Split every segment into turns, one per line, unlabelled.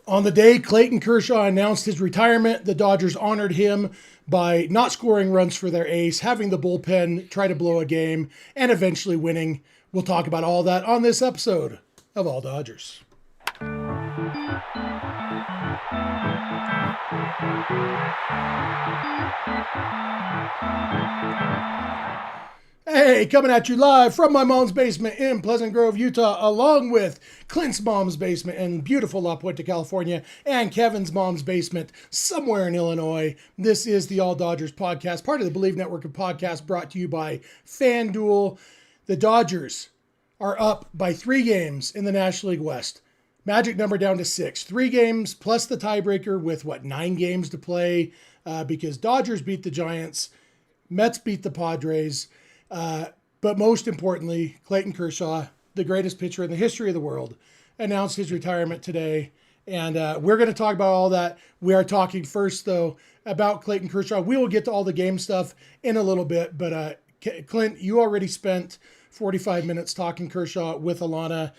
On the day Clayton Kershaw announced his retirement, the Dodgers honored him by not scoring runs for their ace, having the bullpen try to blow a game, and eventually winning. We'll talk about all that on this episode of All Dodgers. Hey, coming at you live from my mom's basement in Pleasant Grove, Utah, along with Clint's mom's basement in beautiful La Puente, California, and Kevin's mom's basement somewhere in Illinois. This is the All Dodgers podcast, part of the Believe network of podcasts, brought to you by FanDuel. The Dodgers are up by 3 games in the National League West. Magic number down to 6. 3 games plus the tiebreaker with, 9 games to play, because Dodgers beat the Giants, Mets beat the Padres. But most importantly, Clayton Kershaw, the greatest pitcher in the history of the world, announced his retirement today. And we're going to talk about all that. We are talking first, though, about Clayton Kershaw. We will get to all the game stuff in a little bit. But Clint, you already spent 45 minutes talking Kershaw with Alana.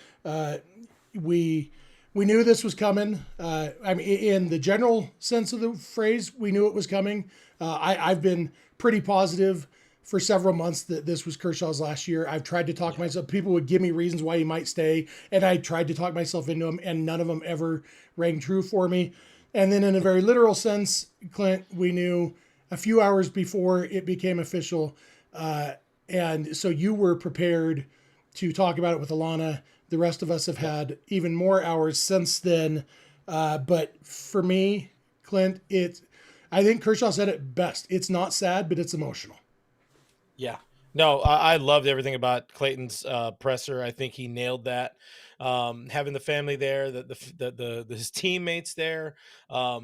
We knew this was coming. In the general sense of the phrase, we knew it was coming. I've been pretty positive for several months that this was Kershaw's last year. I've tried to talk myself. People would give me reasons why he might stay, and I tried to talk myself into him, and none of them ever rang true for me. And then in a very literal sense, Clint, we knew a few hours before it became official. And so you were prepared to talk about it with Alana. The rest of us have had even more hours since then. But for me, Clint, I think Kershaw said it best. It's not sad, but it's emotional.
Yeah, no, I loved everything about Clayton's presser. I think he nailed that. Having the family there, his teammates there, all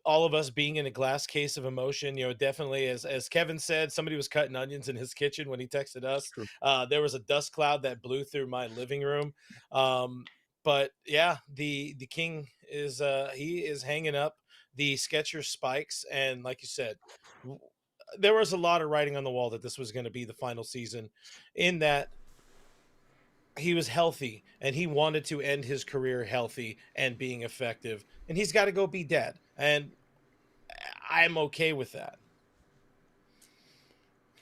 of us being in a glass case of emotion. Definitely, as Kevin said, somebody was cutting onions in his kitchen when he texted us. There was a dust cloud that blew through my living room. But yeah, the king is he is hanging up the Skechers spikes, and like you said, there was a lot of writing on the wall that this was going to be the final season, in that he was healthy and he wanted to end his career healthy and being effective, and he's got to go be dead. And I'm okay with that.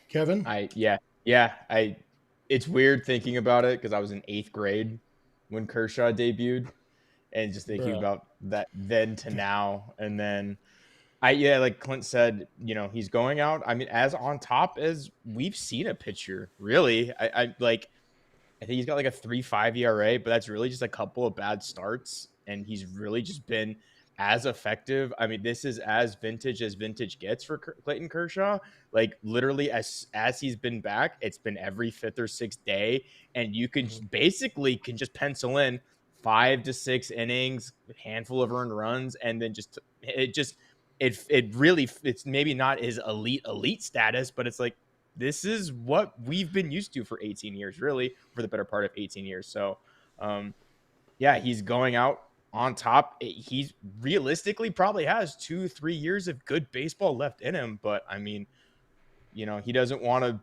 Kevin?
It's weird thinking about it because I was in 8th grade when Kershaw debuted, and just thinking about that then to now. And then like Clint said, he's going out. I mean, as on top as we've seen a pitcher, really. I think he's got like a 3.5 ERA, but that's really just a couple of bad starts, and he's really just been as effective. I mean, this is as vintage gets for Clayton Kershaw. Like, literally, as he's been back, it's been every 5th or 6th day, and you can just pencil in 5 to 6 innings, a handful of earned runs, and then it's maybe not his elite status, but it's like, this is what we've been used to for 18 years, really, for the better part of 18 years. So, he's going out on top. He's realistically probably has 2-3 years of good baseball left in him. But I mean, he doesn't want to,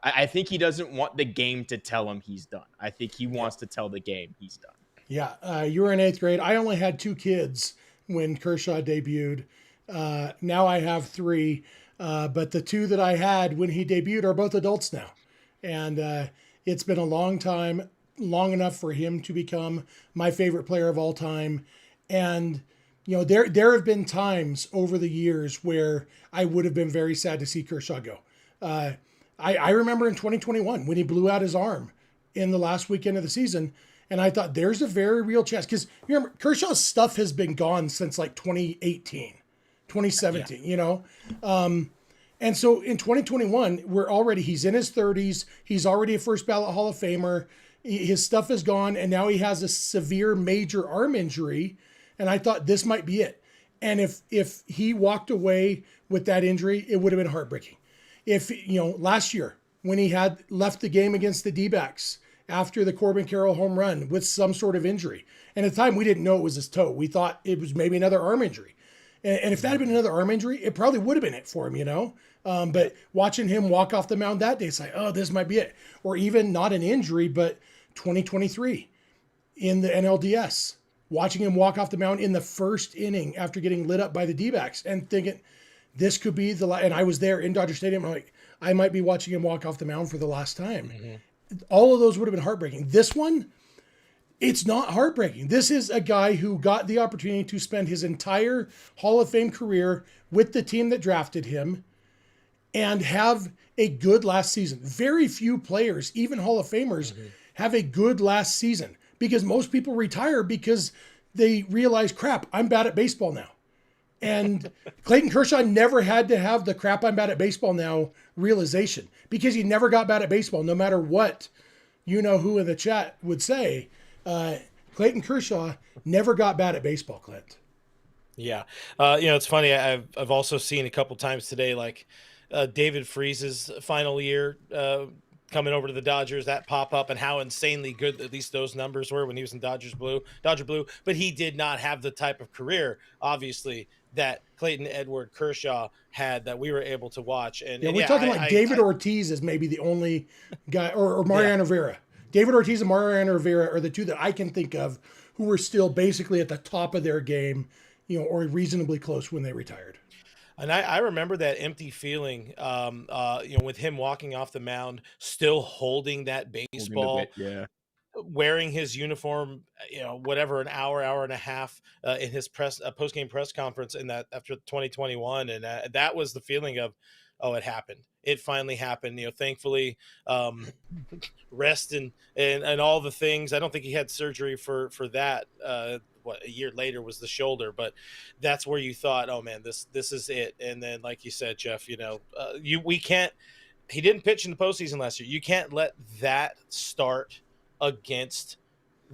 I think he doesn't want the game to tell him he's done. I think he wants to tell the game he's done.
Yeah. You were in 8th grade. I only had 2 kids when Kershaw debuted. Now I have 3. But the 2 that I had when he debuted are both adults now. And it's been a long time, long enough for him to become my favorite player of all time. And, there have been times over the years where I would have been very sad to see Kershaw go. I remember in 2021 when he blew out his arm in the last weekend of the season. And I thought, there's a very real chance. Because remember, Kershaw's stuff has been gone since like 2018. 2017, And so in 2021, he's in his 30s. He's already a first ballot Hall of Famer. His stuff is gone. And now he has a severe major arm injury. And I thought this might be it. And if he walked away with that injury, it would have been heartbreaking. If, last year when he had left the game against the D-backs after the Corbin Carroll home run with some sort of injury. And at the time we didn't know it was his toe. We thought it was maybe another arm injury. And if that had been another arm injury, it probably would have been it for him, But watching him walk off the mound that day, it's like, oh, this might be it. Or even not an injury, but 2023 in the NLDS watching him walk off the mound in the first inning after getting lit up by the D-backs and thinking this could be and I was there in Dodger Stadium. I'm like, I might be watching him walk off the mound for the last time. All of those would have been heartbreaking. This one, it's not heartbreaking. This is a guy who got the opportunity to spend his entire Hall of Fame career with the team that drafted him and have a good last season. Very few players, even Hall of Famers, have a good last season because most people retire because they realize, crap, I'm bad at baseball now. And Clayton Kershaw never had to have the crap I'm bad at baseball now realization because he never got bad at baseball, no matter what you know who in the chat would say. Clayton Kershaw never got bad at baseball, Clint.
Yeah. It's funny. I've also seen a couple times today, like David Freese's final year coming over to the Dodgers, that pop up and how insanely good at least those numbers were when he was in Dodger blue, but he did not have the type of career, obviously, that Clayton Edward Kershaw had that we were able to watch. And
we're talking like David Ortiz is maybe the only guy, or Mariano Rivera. David Ortiz and Mariano Rivera are the two that I can think of who were still basically at the top of their game, or reasonably close when they retired.
And I remember that empty feeling, with him walking off the mound, still holding that baseball, wearing his uniform, whatever, an hour and a half in his post-game press conference in that after 2021. And that was the feeling of, oh, it happened. It finally happened. Thankfully, rest and all the things. I don't think he had surgery for that. A year later was the shoulder, but that's where you thought, oh man, this is it. And then, like you said, Jeff, we can't. He didn't pitch in the postseason last year. You can't let that start against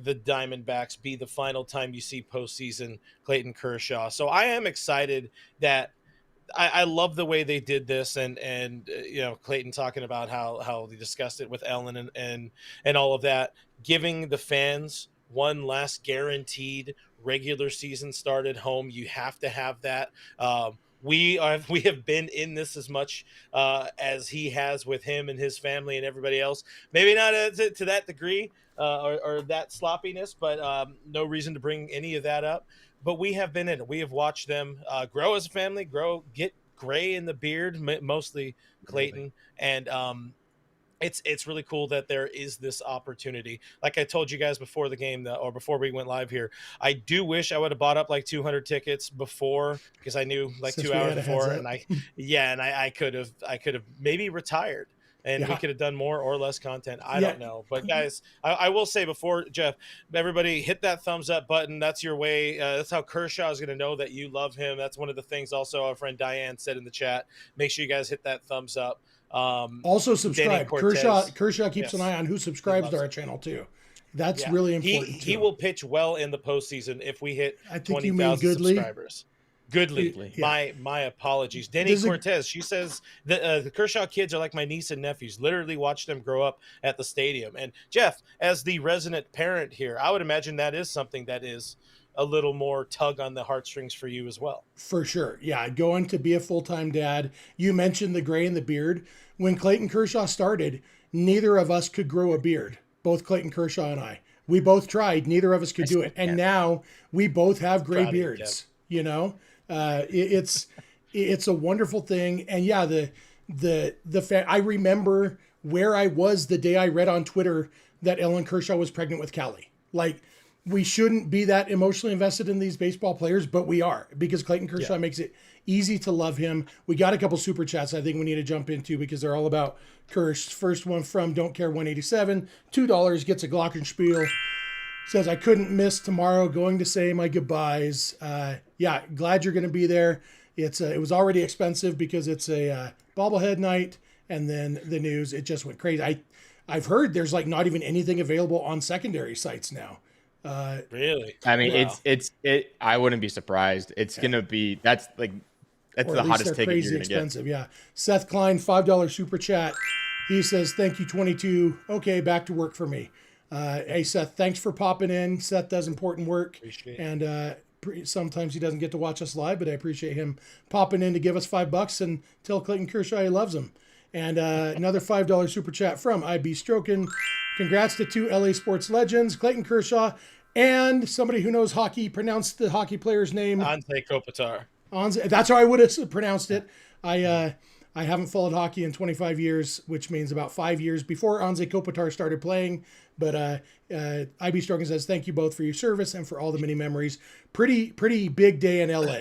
the Diamondbacks be the final time you see postseason Clayton Kershaw. So I am excited that. I love the way they did this, and Clayton talking about how they discussed it with Ellen and all of that, giving the fans one last guaranteed regular season start at home. You have to have that. We have been in this as much as he has with him and his family and everybody else. Maybe not to that degree or that sloppiness, but no reason to bring any of that up. But we have been in it. We have watched them grow as a family, get gray in the beard, mostly Clayton. And it's really cool that there is this opportunity. Like I told you guys before the game, or before we went live here, I do wish I would have bought up like 200 tickets before, because I knew like 2 hours before. And I could have maybe retired. And we could have done more or less content. I don't know. But guys, I will say before, Jeff, everybody hit that thumbs up button. That's your way. That's how Kershaw is going to know that you love him. That's one of the things also our friend Diane said in the chat. Make sure you guys hit that thumbs up.
Also subscribe. Kershaw keeps an eye on who subscribes to our channel too. That's really important.
He will pitch well in the postseason if we hit
20,000 subscribers.
Goodly. My apologies. Denny Cortez, she says the Kershaw kids are like my niece and nephews. Literally watch them grow up at the stadium. And Jeff, as the resident parent here, I would imagine that is something that is a little more tug on the heartstrings for you as well.
For sure. Yeah, going to be a full-time dad. You mentioned the gray in the beard. When Clayton Kershaw started, neither of us could grow a beard. Both Clayton Kershaw and I. We both tried. Neither of us could do it. And now we both have gray beards. It's a wonderful thing. And yeah, I remember where I was the day I read on Twitter that Ellen Kershaw was pregnant with Callie. Like, we shouldn't be that emotionally invested in these baseball players, but we are, because Clayton Kershaw makes it easy to love him. We got a couple super chats I think we need to jump into because they're all about Kersh. First one from Don't Care 187, $2, gets a glockenspiel. Says, I couldn't miss tomorrow, going to say my goodbyes. Glad you're going to be there. It was already expensive because it's a bobblehead night, and then the news, it just went crazy. I've heard there's like not even anything available on secondary sites now.
Really?
I mean, it's I wouldn't be surprised. It's gonna be that's the hottest ticket you're gonna expensive.
Yeah. Seth Klein, $5 super chat. He says, thank you, 22. Okay, back to work for me. Hey, Seth, thanks for popping in. Seth does important work.
Appreciate
and sometimes he doesn't get to watch us live, but I appreciate him popping in to give us $5 and tell Clayton Kershaw he loves him. And another $5 super chat from IB Strokin. Congrats to two LA sports legends, Clayton Kershaw and somebody who knows hockey pronounced the hockey player's name.
Anze Kopitar.
That's how I would have pronounced it. I haven't followed hockey in 25 years, which means about 5 years before Anze Kopitar started playing. But IB Strogan says, thank you both for your service and for all the many memories. Pretty big day in LA.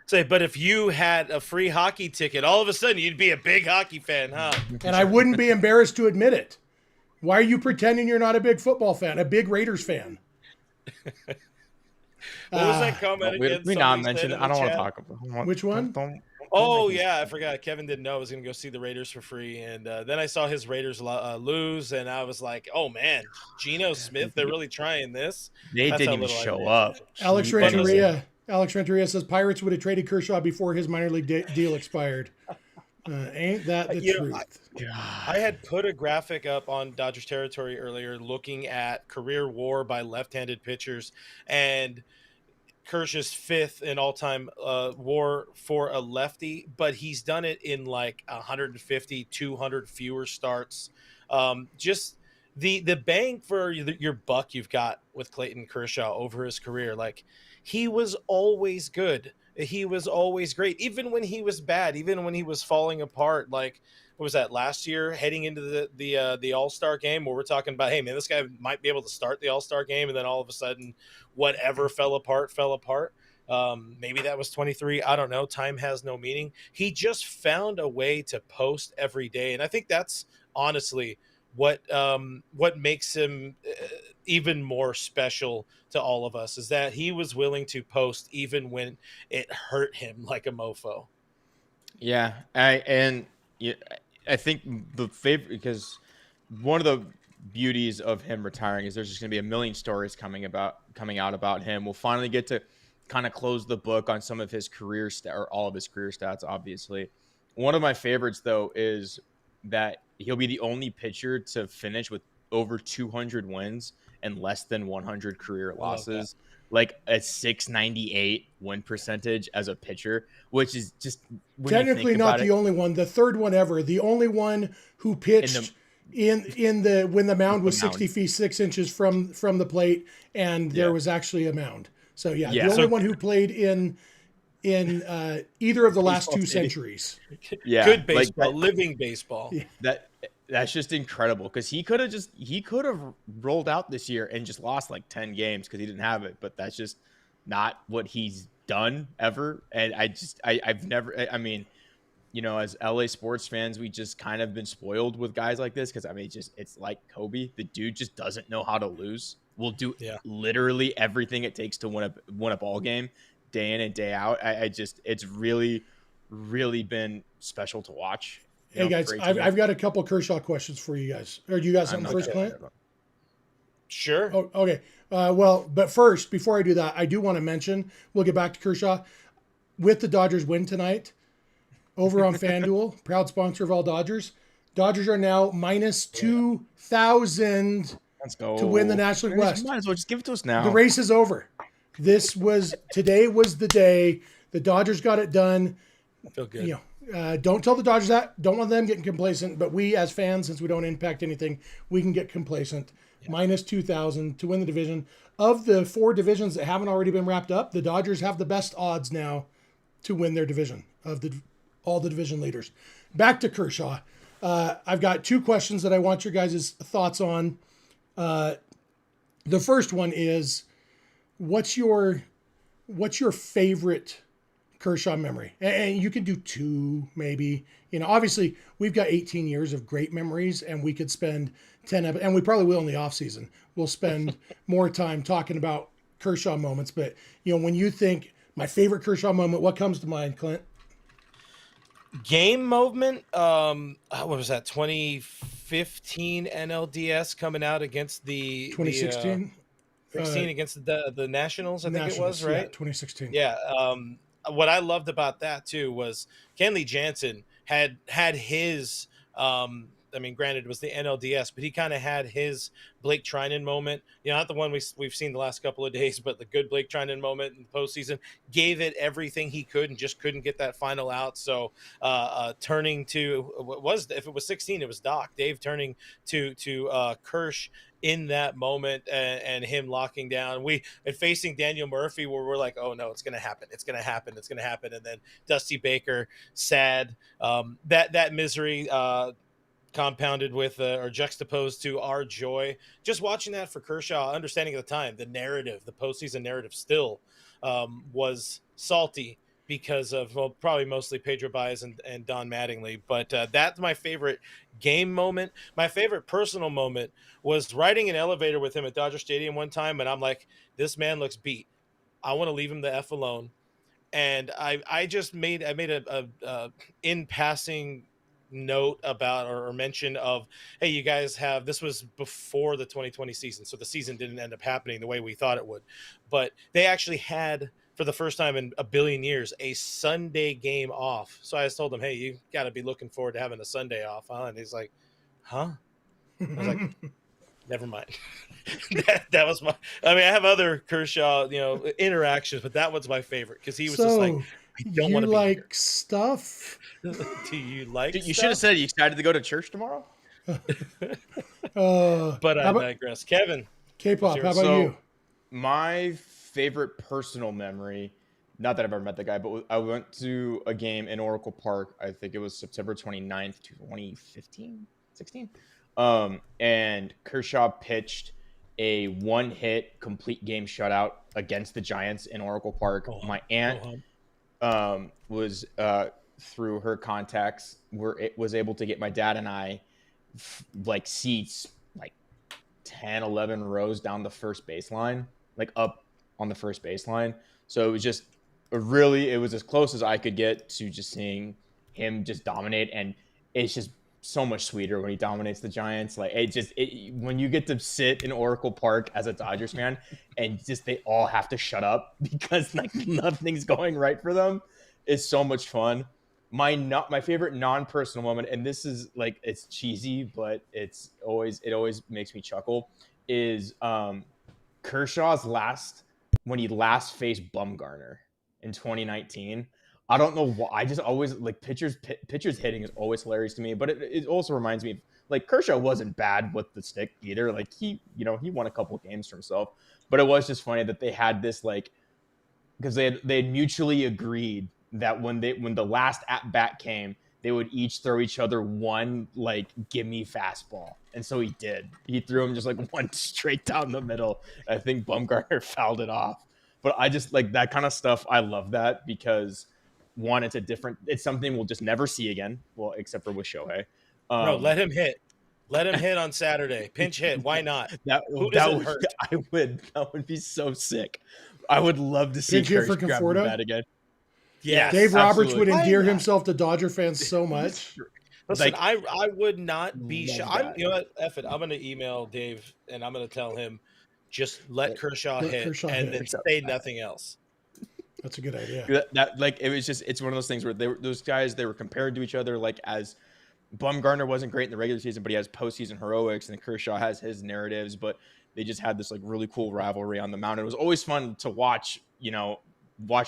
Say, but if you had a free hockey ticket, all of a sudden you'd be a big hockey fan, huh?
And I wouldn't be embarrassed to admit it. Why are you pretending you're not a big football fan, a big Raiders fan?
What was that comment again?
We not mention it. I don't want to talk about
which one.
Yeah, I forgot. Kevin didn't know I was going to go see the Raiders for free, and then I saw his Raiders lose, and I was like, "Oh man, Geno Smith, they're really trying this."
They didn't even show up.
Alex Renteria says Pirates would have traded Kershaw before his minor league deal expired. Ain't that the truth?
I had put a graphic up on Dodgers territory earlier looking at career WAR by left-handed pitchers, and Kershaw's fifth in all-time WAR for a lefty, but he's done it in like 150, 200 fewer starts. Just the bang for your buck you've got with Clayton Kershaw over his career. Like, he was always good. He was always great, even when he was bad, even when he was falling apart. Like, what was that, last year, heading into the All-Star game, where we're talking about, hey man, this guy might be able to start the All-Star game, and then all of a sudden whatever fell apart. Maybe that was 23. I don't know. Time has no meaning. He just found a way to post every day, and I think that's honestly what makes him even more special to all of us, is that he was willing to post even when it hurt him like a mofo.
Yeah, I think the favorite, because one of the beauties of him retiring is there's just going to be a million stories coming out about him. We'll finally get to kind of close the book on some of his career or all of his career stats, obviously. One of my favorites, though, is that he'll be the only pitcher to finish with over 200 wins and less than 100 career losses. Like a 698 win percentage as a pitcher, which is just
technically not the only one. The third one ever. The only one who pitched when the mound was 60 feet 6 inches from the plate, and there was actually a mound. So the only one who played in either of the last two centuries.
Yeah,
good baseball, living baseball.
Yeah. That's just incredible, because he could have rolled out this year and just lost like 10 games because he didn't have it, but that's just not what he's done ever. And I've never, as LA sports fans, we just kind of been spoiled with guys like this, because it's like Kobe. The dude just doesn't know how to lose. Will do literally everything it takes to win a ball game day in and day out. It's really, really been special to watch.
Hey guys, I've got a couple Kershaw questions for you guys. Or do you got something first, Clint?
Sure.
Oh, okay. But first, before I do that, I do want to mention, we'll get back to Kershaw. With the Dodgers win tonight, over on FanDuel, proud sponsor of all Dodgers, Dodgers are now minus 2,000 to win the National League West.
Might as well just give it to us now.
The race is over. Today was the day. The Dodgers got it done.
I feel good.
Don't tell the Dodgers that. Don't want them getting complacent. But we, as fans, since we don't impact anything, we can get complacent. Yeah. Minus 2,000 to win the division. Of the 4 divisions that haven't already been wrapped up, the Dodgers have the best odds now to win their division of all the division leaders. Back to Kershaw. I've got 2 questions that I want your guys' thoughts on. The first one is, what's your favorite Kershaw memory? And you can do 2, maybe. Obviously we've got 18 years of great memories, and we could spend 10 and we probably will in the off season. We'll spend more time talking about Kershaw moments. But when you think my favorite Kershaw moment, what comes to mind, Clint?
Game moment. What was that? 2015 NLDS coming out against the
2016.
16 against the Nationals, I think it was, right?
Yeah, 2016.
Yeah. What I loved about that too was Kenley Jansen had his granted it was the NLDS, but he kind of had his Blake Treinen moment. Not the one we've seen the last couple of days, but the good Blake Treinen moment in the postseason. Gave it everything he could and just couldn't get that final out. So turning to if it was 16, it was Doc. Dave turning to Kersh in that moment, and him locking down. And facing Daniel Murphy, where we're like, oh no, it's going to happen. It's going to happen. It's going to happen. And then Dusty Baker, sad. That misery, compounded with or juxtaposed to our joy just watching that for Kershaw, understanding at the time the narrative, the postseason narrative still was salty because of, well, probably mostly Pedro Baez and Don Mattingly. But that's my favorite game moment. My favorite personal moment was riding an elevator with him at Dodger Stadium one time, and I'm like, this man looks beat. I want to leave him the F alone. And I made a in passing note about or mention of, hey, you guys have, this was before the 2020 season, so the season didn't end up happening the way we thought it would, but they actually had, for the first time in a billion years, a Sunday game off. So I just told him, hey, you got to be looking forward to having a Sunday off, huh? And he's like, huh? I was like, never mind. that was my, I mean, I have other Kershaw, interactions, but that was my favorite because he was just like, I don't want to be
like
here.
Stuff.
Do you like
You
stuff?
should have said you excited to go to church tomorrow.
But I digress. Kevin,
K-pop, how about
So,
you?
My favorite personal memory, not that I've ever met the guy, but I went to a game in Oracle Park. I think it was September 29th, 2015, 16. And Kershaw pitched a one-hit complete game shutout against the Giants in Oracle Park. My aunt was through her contacts was able to get my dad and I like seats like 10, 11 rows down the first baseline, like up on the first baseline. So it was just it was as close as I could get to just seeing him just dominate. And it's just so much sweeter when he dominates the Giants. Like when you get to sit in Oracle Park as a Dodgers fan and just they all have to shut up because like nothing's going right for them, is so much fun. My favorite non-personal moment, and this is like, it's cheesy, but it always makes me chuckle, is Kershaw's when he last faced Bumgarner in 2019. I don't know why. I just always like pitchers hitting is always hilarious to me, but it also reminds me, like, Kershaw wasn't bad with the stick either. Like he won a couple of games for himself, but it was just funny that they had this, like, because they had mutually agreed that when the last at bat came, they would each throw each other one like gimme fastball, and so he did. He threw him just like one straight down the middle. I think Bumgarner fouled it off, but I just like that kind of stuff. I love that because one, it's something we'll just never see again. Well, except for with Shohei.
No, let him hit. Let him hit on Saturday. Pinch hit. Why not? That
would be so sick. I would love to see
Pinch hit for
grab the
Conforto
bat again.
Yes,
Dave Roberts
absolutely.
would endear himself to Dodger fans so much.
Listen, I would not be shy. You know what? F it. I'm going to email Dave and I'm going to tell him, just let Kershaw hit and then say nothing else.
That's a good idea.
It's one of those things where those guys, they were compared to each other, like, as Bumgarner wasn't great in the regular season, but he has postseason heroics, and Kershaw has his narratives, but they just had this like really cool rivalry on the mound. It was always fun to watch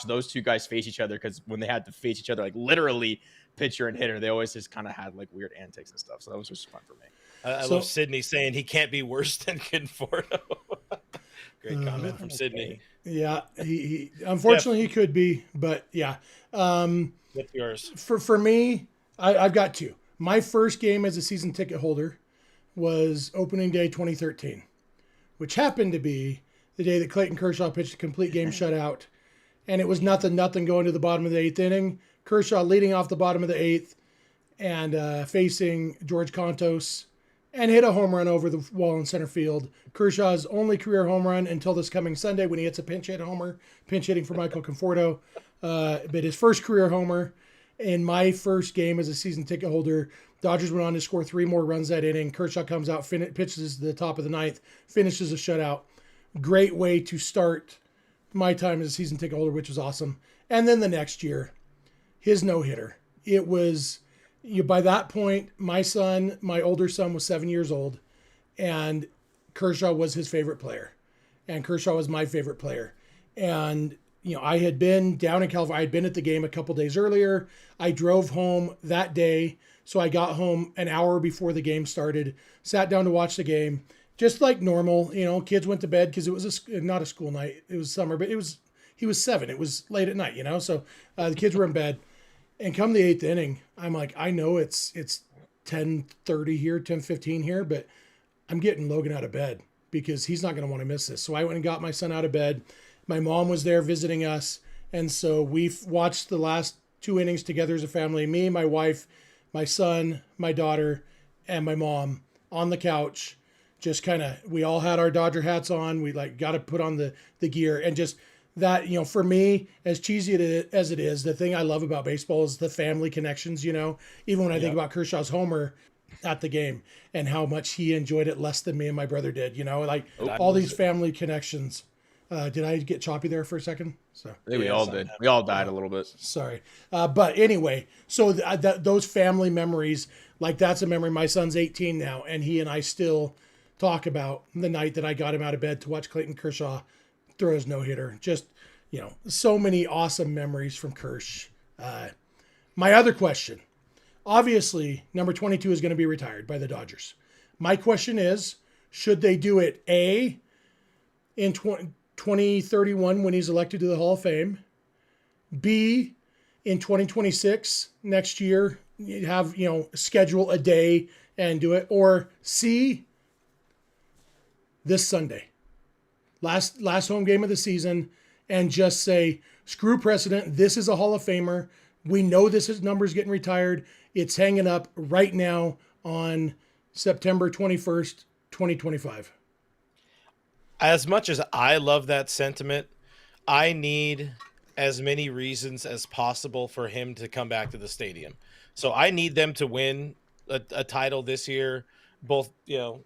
those two guys face each other, because when they had to face each other, like literally pitcher and hitter, they always just kind of had like weird antics and stuff. So that was just fun for me.
I love Sydney saying he can't be worse than Conforto. Great comment from Sydney.
Yeah, he unfortunately he could be, but yeah.
What's yours?
For me, I've got two. My first game as a season ticket holder was opening day 2013, which happened to be the day that Clayton Kershaw pitched a complete game shutout, and it was nothing going to the bottom of the eighth inning. Kershaw leading off the bottom of the eighth and facing George Contos, and hit a home run over the wall in center field. Kershaw's only career home run until this coming Sunday when he hits a pinch hitting for Michael Conforto. But his first career homer in my first game as a season ticket holder. Dodgers went on to score 3 more runs that inning. Kershaw comes out, pitches the top of the ninth, finishes a shutout. Great way to start my time as a season ticket holder, which was awesome. And then the next year, his no-hitter. It was... by that point, my older son was 7 years old, and Kershaw was his favorite player, and Kershaw was my favorite player. And, I had been down in California. I had been at the game a couple days earlier. I drove home that day. So I got home an hour before the game started, sat down to watch the game. just like normal. You know, kids went to bed because it was not a school night. It was summer, but he was 7. It was late at night. You know, so the kids were in bed. And come the 8th inning, I'm like, I know it's 10:30 here, 10:15 here, but I'm getting Logan out of bed because he's not going to want to miss this. So I went and got my son out of bed. My mom was there visiting us. And so we've watched the last 2 innings together as a family. Me, my wife, my son, my daughter, and my mom on the couch. Just kind of, we all had our Dodger hats on. We like got to put on the gear and just that, you know, for me, as cheesy as it is, the thing I love about baseball is the family connections, you know, even when I think about Kershaw's homer at the game and how much he enjoyed it less than me and my brother did, you know, like all these family connections. Did I get choppy there for a second? So
I think we all did. We all died a little bit.
Sorry. But anyway, so those family memories, like that's a memory. My son's 18 now, and he and I still talk about the night that I got him out of bed to watch Clayton Kershaw throw his no-hitter. Just, you know, so many awesome memories from Kersh. My other question, obviously, number 22 is going to be retired by the Dodgers. My question is, should they do it, A, in 2031 when he's elected to the Hall of Fame, B, in 2026 next year, you have, you know, schedule a day and do it, or C, this Sunday, last home game of the season, and just say, screw precedent. This is a Hall of Famer. We know this number's getting retired. It's hanging up right now on September 21st, 2025.
As much as I love that sentiment, I need as many reasons as possible for him to come back to the stadium. So I need them to win a title this year, both, you know,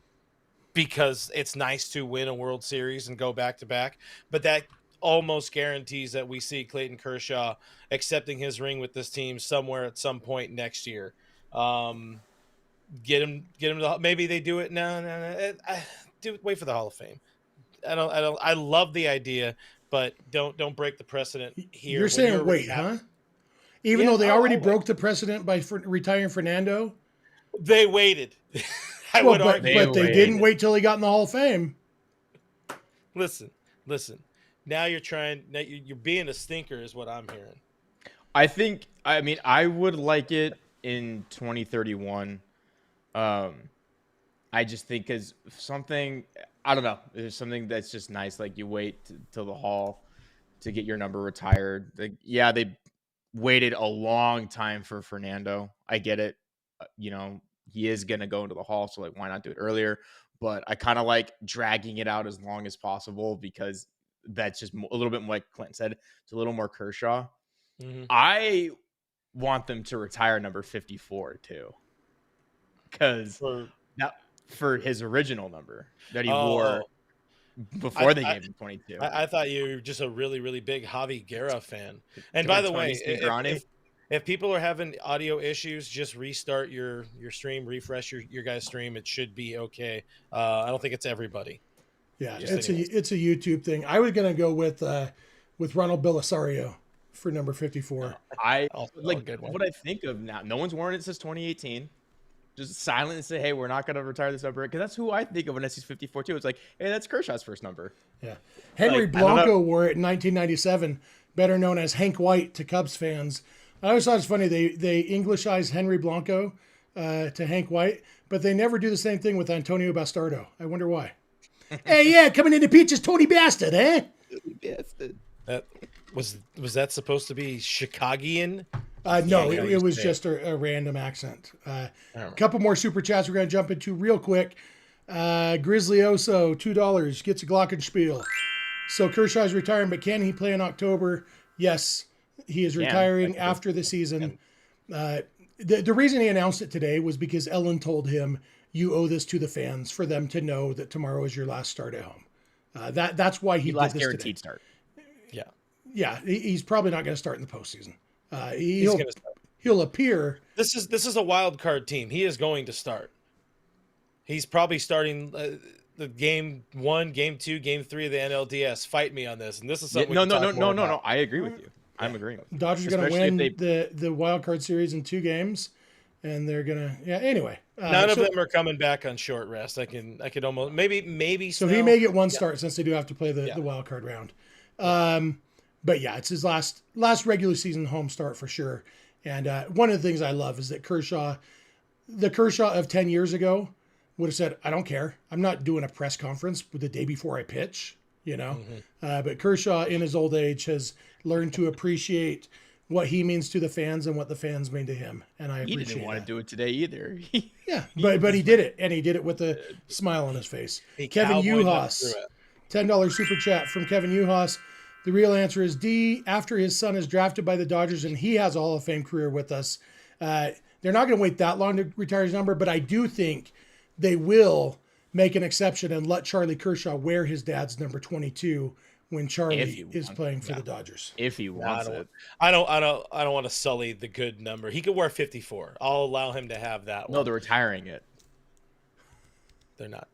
because it's nice to win a World Series and go back to back, but that almost guarantees that we see Clayton Kershaw accepting his ring with this team somewhere at some point next year. Get him to, maybe they do it. No. Wait for the Hall of Fame. I love the idea, but don't break the precedent here.
You're saying wait, huh? Even though they already broke the precedent by retiring Fernando?
They waited.
But they didn't wait till he got in the Hall of Fame.
Listen. Now you're being a stinker is what I'm hearing.
I would like it in 2031. I just think because something, I don't know, there's something that's just nice. Like you wait till the Hall to get your number retired. Like, yeah, they waited a long time for Fernando. I get it. You know, he is going to go into the Hall, so like, why not do it earlier? But I kind of like dragging it out as long as possible because that's just a little bit more, like Clint said, it's a little more Kershaw. Mm-hmm. I want them to retire number 54 too, because for his original number that he wore before they gave him 22.
I thought you were just a really, really big Javi Guerra fan. And by the way, if people are having audio issues, just restart your stream, refresh your guys' stream. It should be okay. I don't think it's everybody.
Yeah, it's a YouTube thing. I was gonna go with Ronald Belisario for number 54.
What I think of now. No one's worn it since 2018. Just silent and say, hey, we're not going to retire this number. Because that's who I think of when I see 54 too. It's like, hey, that's Kershaw's first number.
Yeah. Henry Blanco wore it in 1997, better known as Hank White to Cubs fans. I always thought it was funny. They Englishized Henry Blanco to Hank White, but they never do the same thing with Antonio Bastardo. I wonder why. Hey, yeah, coming into Peaches, Tony Bastard, eh?
Tony Bastard. Was that supposed to be Chicagoan?
No, it was just a random accent. A couple more super chats we're going to jump into real quick. Grizzly Oso, $2, gets a Glockenspiel. So Kershaw's retiring, but can he play in October? Yes, he is retiring after the season. The reason he announced it today was because Ellen told him, you owe this to the fans for them to know that tomorrow is your last start at home. That's why he did this
guaranteed
today.
Start.
Yeah, he's probably not going to start in the postseason. He'll appear.
This is a wild card team. He is going to start. He's probably starting the game 1, game 2, game 3 of the NLDS. Fight me on this, and this is something.
No. I agree with you. I'm agreeing with you.
Dodgers are going to win the wild card series in 2 games, and they're going to. Yeah. Anyway,
None of them are coming back on short rest. I could almost maybe.
So he may get one start since they do have to play the wild card round. But yeah, it's his last regular season home start for sure. And one of the things I love is that the Kershaw of 10 years ago would have said, I don't care. I'm not doing a press conference the day before I pitch, But Kershaw in his old age has learned to appreciate what he means to the fans and what the fans mean to him. And I appreciate
He didn't want
to
do it today either.
but he did it, and he did it with a smile on his face. Kevin Uhas, $10 super chat from Kevin Uhas. The real answer is D. After his son is drafted by the Dodgers and he has a Hall of Fame career with us, they're not going to wait that long to retire his number, but I do think they will make an exception and let Charlie Kershaw wear his dad's number 22 when Charlie is playing for the Dodgers.
If he wants it.
I don't want to sully the good number. He could wear 54. I'll allow him to have that one.
No, they're retiring it.
They're not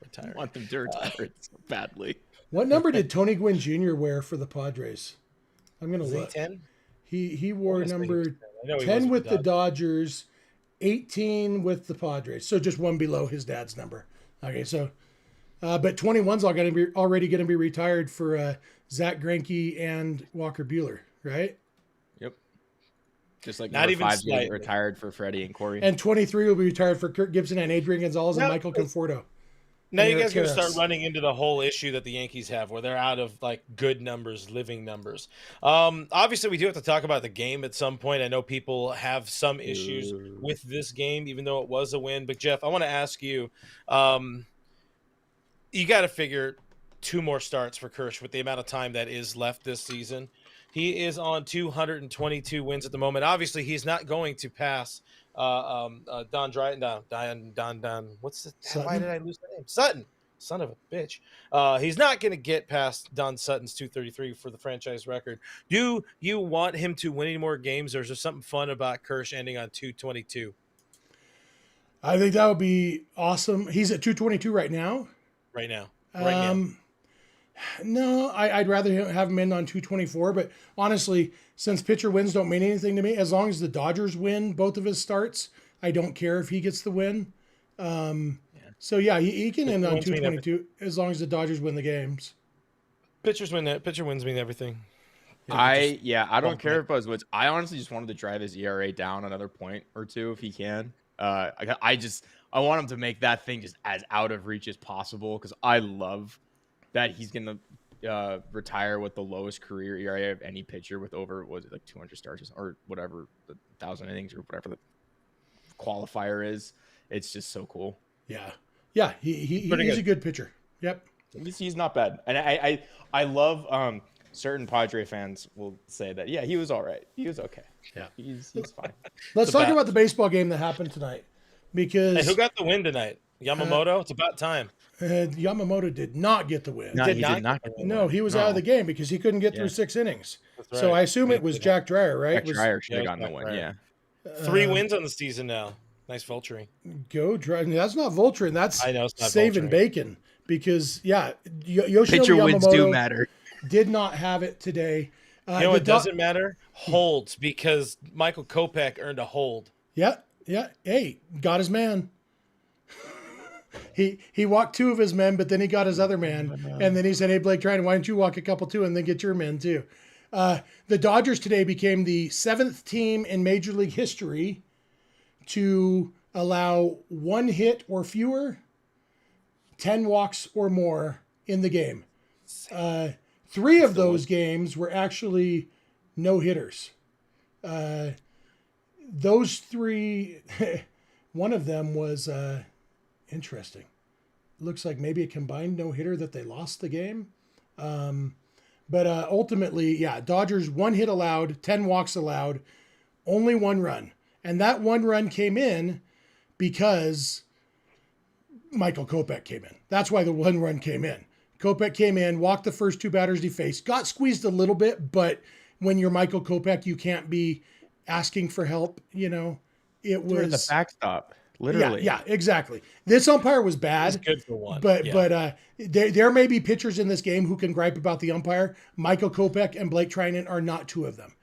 retiring.
I want them to retire it so badly.
What number did Tony Gwynn Jr. wear for the Padres? I'm going to look.
10?
He wore number 10 with the Dodgers, 18 with the Padres. So just one below his dad's number. Okay, so but 21's already going to be retired for Zach Greinke and Walker Buehler, right?
Yep. Just like
not even
5 years retired for Freddie and Corey.
And 23 will be retired for Kirk Gibson and Adrian Gonzalez and Michael Conforto.
Now you guys are going to start running into the whole issue that the Yankees have where they're out of like good numbers, living numbers. Obviously, we do have to talk about the game at some point. I know people have some issues with this game, even though it was a win. But, Jeff, I want to ask you, you got to figure 2 more starts for Kersh with the amount of time that is left this season. He is on 222 wins at the moment. Obviously, he's not going to pass Don Dryden. Don. What's the? Sutton? Why did I lose the name? Sutton. Son of a bitch. He's not going to get past Don Sutton's 233 for the franchise record. Do you want him to win any more games, or is there something fun about Kersh ending on 222?
I think that would be awesome. He's at 222 right now.
Right now.
No, I'd rather have him in on 224. But honestly, since pitcher wins don't mean anything to me, as long as the Dodgers win both of his starts, I don't care if he gets the win. So yeah, he can end on 222 as long as the Dodgers win the games.
Pitcher wins mean everything.
I don't care if Buzz wins. I honestly just wanted to drive his ERA down another point or two if he can. I want him to make that thing just as out of reach as possible because I love that he's going to retire with the lowest career ERA of any pitcher with over, 200 starts or whatever, 1,000 innings or whatever the qualifier is. It's just so cool.
Yeah, he's a good pitcher. Yep.
He's not bad. And I love certain Padre fans will say that, he was all right. He was okay.
Yeah.
He's fine.
Let's talk about the baseball game that happened tonight. Because
who got the win tonight? Yamamoto? It's about time.
Yamamoto did not get the win.
No, he did not get the win.
No, he was out of the game because he couldn't get through 6 innings. Right. So I assume it was Jack Dreyer, right?
Jack Dreyer should have gotten the win, yeah.
3 wins on the season now. Nice vulturing.
Go Dreyer. That's not vulturing. That's saving
vulturing.
Bacon. Because, Yoshinobu
pitcher wins do
Yamamoto
matter.
Did not have it today.
You know what doesn't matter? Holds, because Michael Kopech earned a hold.
Yeah. Hey, got his man. He walked 2 of his men, but then he got his other man. And then he said, hey, Blake Treinen, why don't you walk a couple too and then get your men too? The Dodgers today became the 7th team in Major League history to allow 1 hit or fewer, 10 walks or more in the game. 3 of those games were actually no-hitters. Those 3, one of them was interesting. Looks like maybe a combined no-hitter that they lost the game. But ultimately, Dodgers 1 hit allowed, 10 walks allowed, only 1 run. And that 1 run came in because Michael Kopech came in. That's why the 1 run came in. Kopech came in, walked the first 2 batters he faced, got squeezed a little bit, but when you're Michael Kopech, you can't be asking for help. It was
the backstop, literally.
Yeah, exactly. This umpire was bad.
He's good for 1.
But there may be pitchers in this game who can gripe about the umpire. Michael Kopech and Blake Treinen are not 2 of them.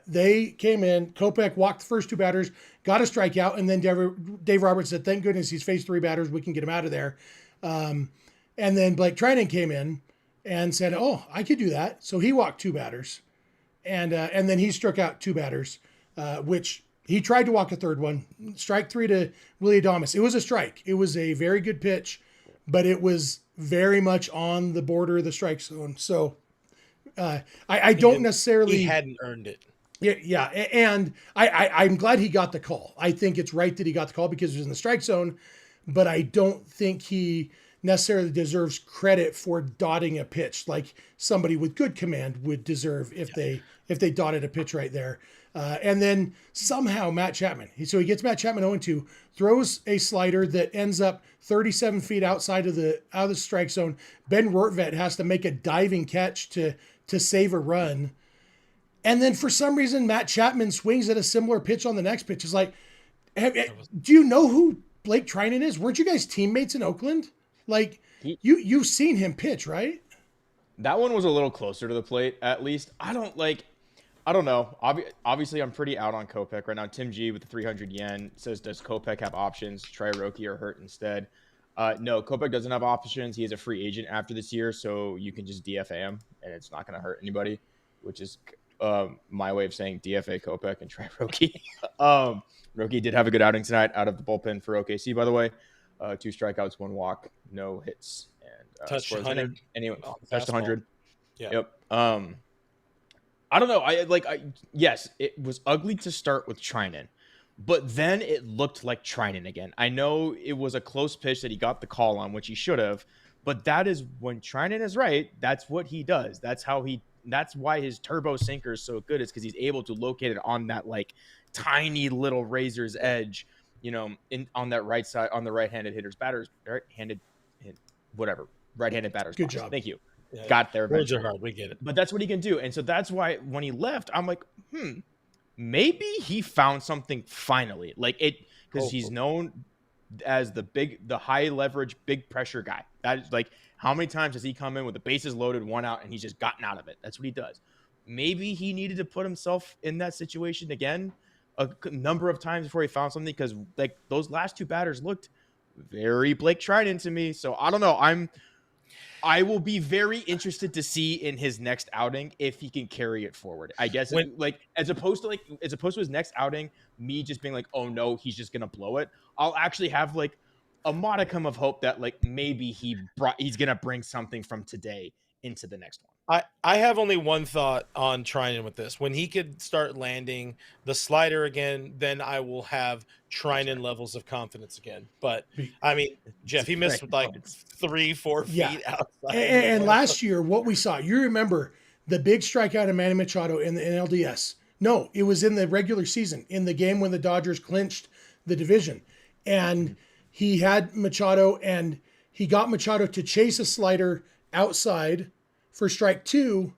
They came in. Kopech walked the first two batters, got a strikeout, and then Dave Roberts said, "Thank goodness he's faced three batters. We can get him out of there." And then Blake Treinen came in and said, "Oh, I could do that." So he walked two batters, and then he struck out two batters, which he tried to walk a third one. Strike three to Willie Adames. It was a strike. It was a very good pitch, but it was very much on the border of the strike zone. So I don't necessarily...
He hadn't earned it.
Yeah. And I'm glad he got the call. I think it's right that he got the call because it was in the strike zone, but I don't think he necessarily deserves credit for dotting a pitch like somebody with good command would deserve if they dotted a pitch right there. And then somehow Matt Chapman, so he gets Matt Chapman 0-2, throws a slider that ends up 37 feet outside of the strike zone. Ben Rortvedt has to make a diving catch to save a run. And then for some reason, Matt Chapman swings at a similar pitch on the next pitch. It's like, do you know who Blake Treinen is? Weren't you guys teammates in Oakland? Like, you've seen him pitch, right?
That one was a little closer to the plate, at least. I don't know. Obviously, I'm pretty out on Kopech right now. Tim G with the 300 yen says, does Kopech have options? Try Roki or Hurt instead. No, Kopech doesn't have options. He is a free agent after this year, so you can just DFA him, and it's not going to hurt anybody, which is my way of saying DFA Kopech and try Roki. Roki did have a good outing tonight out of the bullpen for OKC, by the way. 2 strikeouts, 1 walk, no hits, and
touched 100.
Anyway, touched 100.
Yeah.
Yep. I don't know. Yes, it was ugly to start with Treinen, but then it looked like Treinen again. I know it was a close pitch that he got the call on, which he should have, but that is when Treinen is right. That's what he does. That's why his turbo sinker is so good. Is because he's able to locate it on that like tiny little razor's edge, on that right side, on the right-handed batter's
Good
box.
job.
Thank you.
Yeah.
Got there.
Words are hard. We get it.
But that's what he can do. And so that's why when he left, I'm like, maybe he found something finally. Like because he's known as the high leverage, big pressure guy. That is like, how many times has he come in with the bases loaded, 1 out, and he's just gotten out of it? That's what he does. Maybe he needed to put himself in that situation again a number of times before he found something, because like those last 2 batters looked very Blake Treinen to me. So I don't know. I will be very interested to see in his next outing if he can carry it forward. I guess as opposed to his next outing, me just being like, oh no, he's just gonna blow it. I'll actually have like a modicum of hope that like maybe he's gonna bring something from today into the next one.
I have only one thought on Treinen with this. When he could start landing the slider again, then I will have Treinen levels of confidence again. But I mean, Jeff, he missed like 3-4 feet outside.
And last year, what we saw, you remember the big strikeout of Manny Machado in the NLDS. No, it was in the regular season, in the game when the Dodgers clinched the division. And he had Machado, and he got Machado to chase a slider outside for strike 2.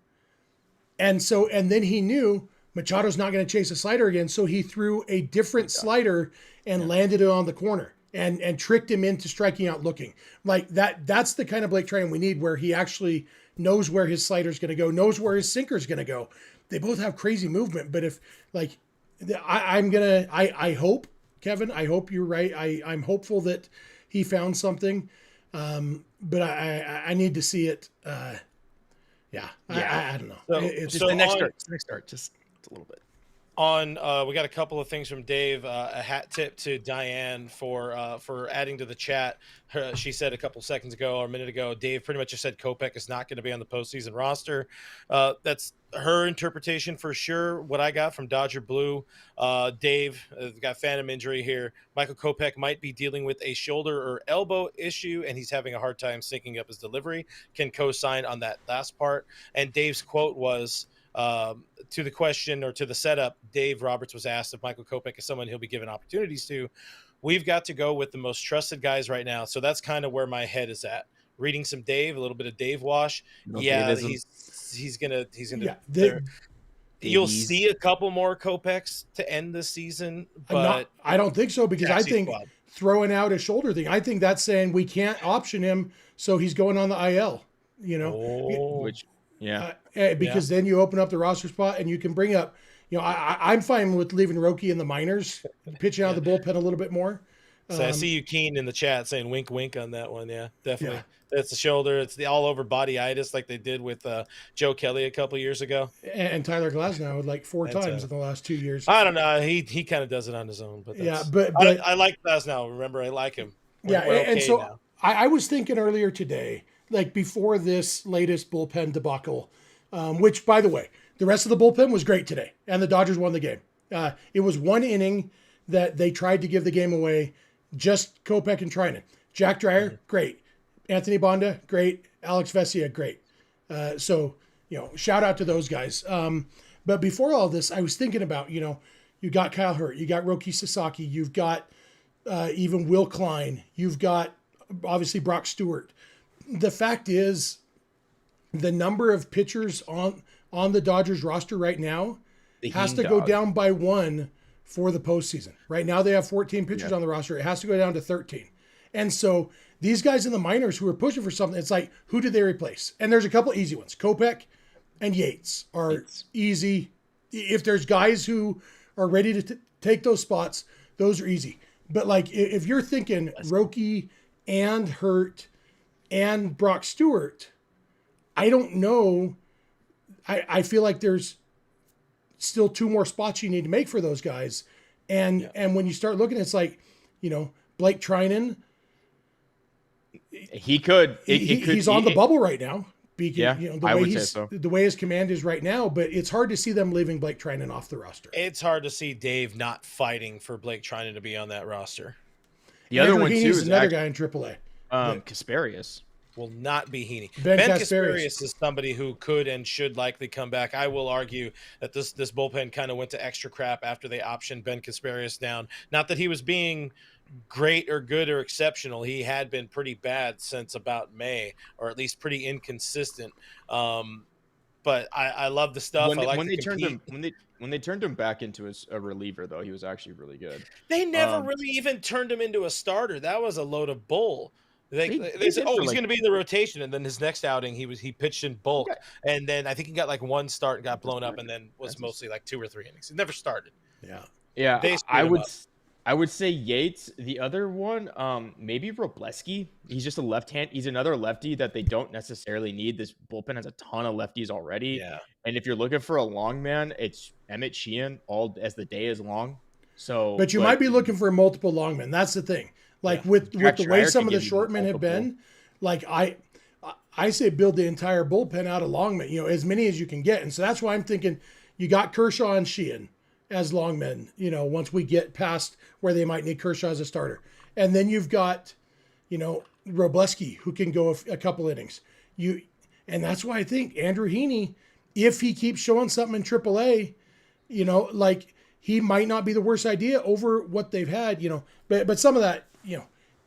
And then he knew Machado's not going to chase a slider again. So he threw a different slider and landed it on the corner and tricked him into striking out looking like that. That's the kind of Blake Treinen we need, where he actually knows where his slider's going to go, knows where his sinker's going to go. They both have crazy movement, but if like, I hope, Kevin, I hope you're right. I'm hopeful that he found something. But I need to see it. I don't know.
It's the next start, just a little bit.
We got a couple of things from Dave. A hat tip to Diane for adding to the chat. She said a couple seconds ago or a minute ago, Dave pretty much just said Kopech is not going to be on the postseason roster. That's her interpretation for sure. What I got from Dodger Blue, Dave got phantom injury here. Michael Kopech might be dealing with a shoulder or elbow issue, and he's having a hard time syncing up his delivery. Can co-sign on that last part. And Dave's quote was, to the question or to the setup, Dave Roberts was asked if Michael Kopech is someone he'll be given opportunities to. We've got to go with the most trusted guys right now. So that's kind of where my head is at. Reading some Dave, a little bit of Dave wash. He's gonna. You'll see a couple more Kopechs to end the season, but
I don't think so, because I think throwing out a shoulder thing, I think that's saying we can't option him, so he's going on the IL. Because then you open up the roster spot and you can bring up, I'm fine with leaving Roki in the minors, pitching out of the bullpen a little bit more.
So I see you keen in the chat saying wink, wink on that one. Yeah, definitely.
Yeah.
That's the shoulder. It's the all over bodyitis like they did with Joe Kelly a couple years ago.
And Tyler Glasnow like 4 times in the last 2 years.
I don't know. He kind of does it on his own, but
but
I like Glasnow. Remember, I like him.
We're okay, and so I was thinking earlier today, like before this latest bullpen debacle, which by the way, the rest of the bullpen was great today, and the Dodgers won the game. It was 1 inning that they tried to give the game away. Just Kopech and Treinen. Jack Dreyer, great. Anthony Banda, great. Alex Vesia, great. So, shout out to those guys. But before all this, I was thinking about, you got Kyle Hurt, you got Roki Sasaki, you've got even Will Klein, you've got obviously Brock Stewart. The fact is, the number of pitchers on the Dodgers roster right now has to go down by 1 for the postseason. Right now they have 14 pitchers on the roster. It has to go down to 13. And so these guys in the minors who are pushing for something, it's like, who did they replace? And there's a couple easy ones. Kopech and Yates are easy. If there's guys who are ready to take those spots, those are easy. But like, if you're thinking Roki and Hurt and Brock Stewart, I don't know. I feel like there's still 2 more spots you need to make for those guys. And when you start looking, it's like, Blake Treinen.
He's
on the bubble right now.
The
way his command is right now, but it's hard to see them leaving Blake Treinen off the roster.
It's hard to see Dave not fighting for Blake Treinen to be on that roster.
The other one too is
another guy in AAA.
Kasparius
will not be Heaney.
Ben
Kasparius is somebody who could and should likely come back. I will argue that this bullpen kind of went to extra crap after they optioned Ben Kasparius down. Not that he was being great or good or exceptional. He had been pretty bad since about May, or at least pretty inconsistent. But I love the stuff.
When they turned him back into a reliever, though, he was actually really good.
They never really even turned him into a starter. That was a load of bull. They said, he's going to be in the rotation, and then his next outing he pitched in bulk, and then I think he got like 1 start and got blown up, and then was mostly like 2 or 3 innings. He never started.
Yeah. I would say Yates. The other one, maybe Robleski. He's just a left-hand. He's another lefty that they don't necessarily need. This bullpen has a ton of lefties already.
Yeah.
And if you're looking for a long man, it's Emmett Sheehan all as the day is long.
But you might be looking for multiple long men. That's the thing. Like with the way some of the short men have been, like I say build the entire bullpen out of long men, as many as you can get. And so that's why I'm thinking you got Kershaw and Sheehan as long men, once we get past where they might need Kershaw as a starter. And then you've got, Robleski, who can go a couple innings. And that's why I think Andrew Heaney, if he keeps showing something in AAA, like he might not be the worst idea over what they've had, but some of that,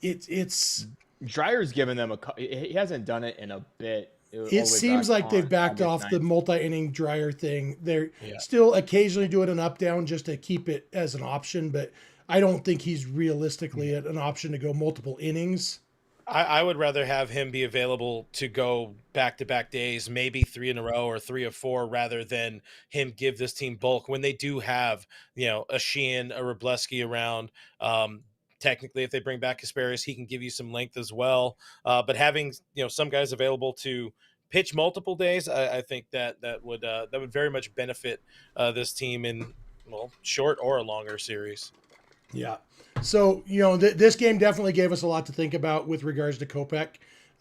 it's
Dreyer's given them he hasn't done it in a bit.
It seems like they've backed off the multi-inning Dreyer thing. They're still occasionally doing an up-down just to keep it as an option, but I don't think he's realistically an option to go multiple innings.
I would rather have him be available to go back-to-back days, maybe 3 in a row or 3 or 4, rather than him give this team bulk when they do have, a Sheehan, a Robleski around. Technically, if they bring back Kasparius, he can give you some length as well. But having some guys available to pitch multiple days, I think that would very much benefit this team in short or a longer series.
Yeah. So this game definitely gave us a lot to think about with regards to Kopech.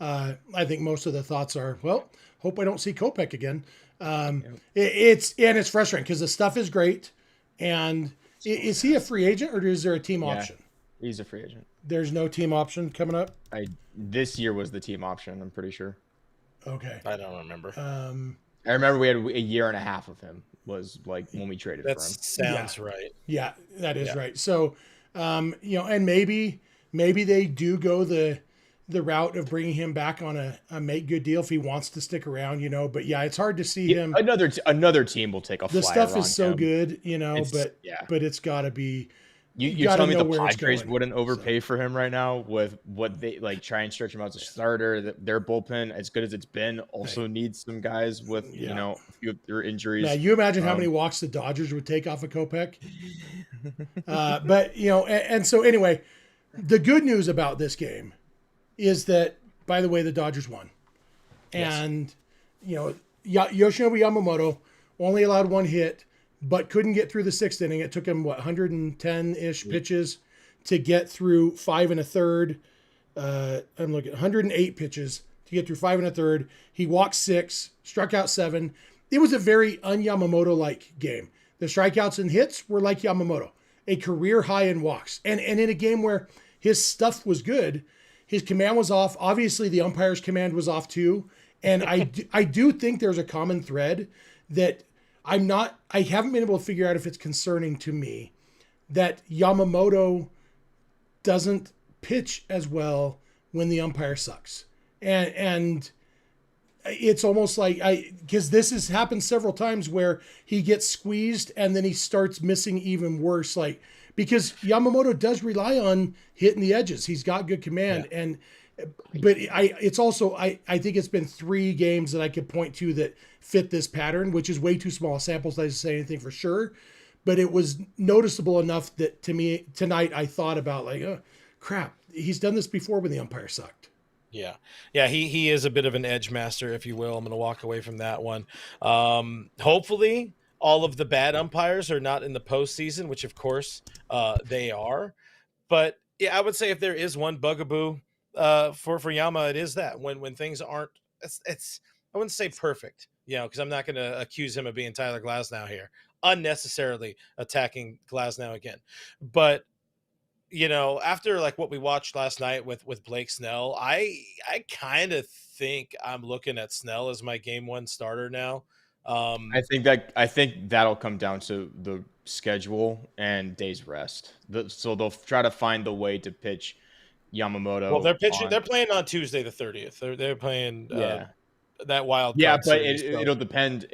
I think most of the thoughts are, hope I don't see Kopech again. It's frustrating because the stuff is great. And is he a free agent or is there a team option?
He's a free agent.
There's no team option coming up?
This year was the team option, I'm pretty sure.
Okay.
I don't remember.
I remember we had a year and a half of him was like when we traded for him. That
sounds right.
Yeah, that is right. So, and maybe they do go the route of bringing him back on a make good deal if he wants to stick around, but it's hard to see him.
Another team will take a flyer.
The stuff is so
him.
good, but it's got to be.
You
got to
tell me
know
the
where it's
Padres
going.
wouldn't overpay for him right now with what they like try and stretch him out as a starter. Their bullpen, as good as it's been, also needs some guys with a few of their injuries.
Now, you imagine how many walks the Dodgers would take off of Kopech. But and so anyway, the good news about this game is that, by the way, the Dodgers won, and Yoshinobu Yamamoto only allowed one hit, but couldn't get through the sixth inning. It took him 110-ish pitches to get through 5 1/3. I'm looking 108 pitches to get through 5 1/3. He walked 6, struck out 7. It was a very un-Yamamoto-like game. The strikeouts and hits were like Yamamoto, a career high in walks, and in a game where his stuff was good, his command was off. Obviously, the umpire's command was off too. And I do think there's a common thread that I haven't been able to figure out if it's concerning to me that Yamamoto doesn't pitch as well when the umpire sucks. And it's almost like because this has happened several times where he gets squeezed and then he starts missing even worse. Like, because Yamamoto does rely on hitting the edges. He's got good command. Yeah. But it's also, I think it's been 3 games that I could point to that fit this pattern, which is way too small a sample size to say anything for sure. But it was noticeable enough that to me tonight, I thought about like, oh, crap, he's done this before when the umpire sucked.
Yeah. He is a bit of an edge master, if you will. I'm going to walk away from that one. Hopefully all of the bad umpires are not in the postseason, which of course they are. But yeah, I would say if there is one bugaboo for Yama, it is that when things aren't, it's I wouldn't say perfect, because I'm not going to accuse him of being Tyler Glasnow here, unnecessarily attacking Glasnow again. But after like what we watched last night with Blake Snell, I kind of think I'm looking at Snell as my game 1 starter now.
I think that'll come down to the schedule and days rest. So they'll try to find the way to pitch Yamamoto.
Well, they're playing on Tuesday the 30th. They're playing that wild card.
Yeah, but
series,
it'll depend.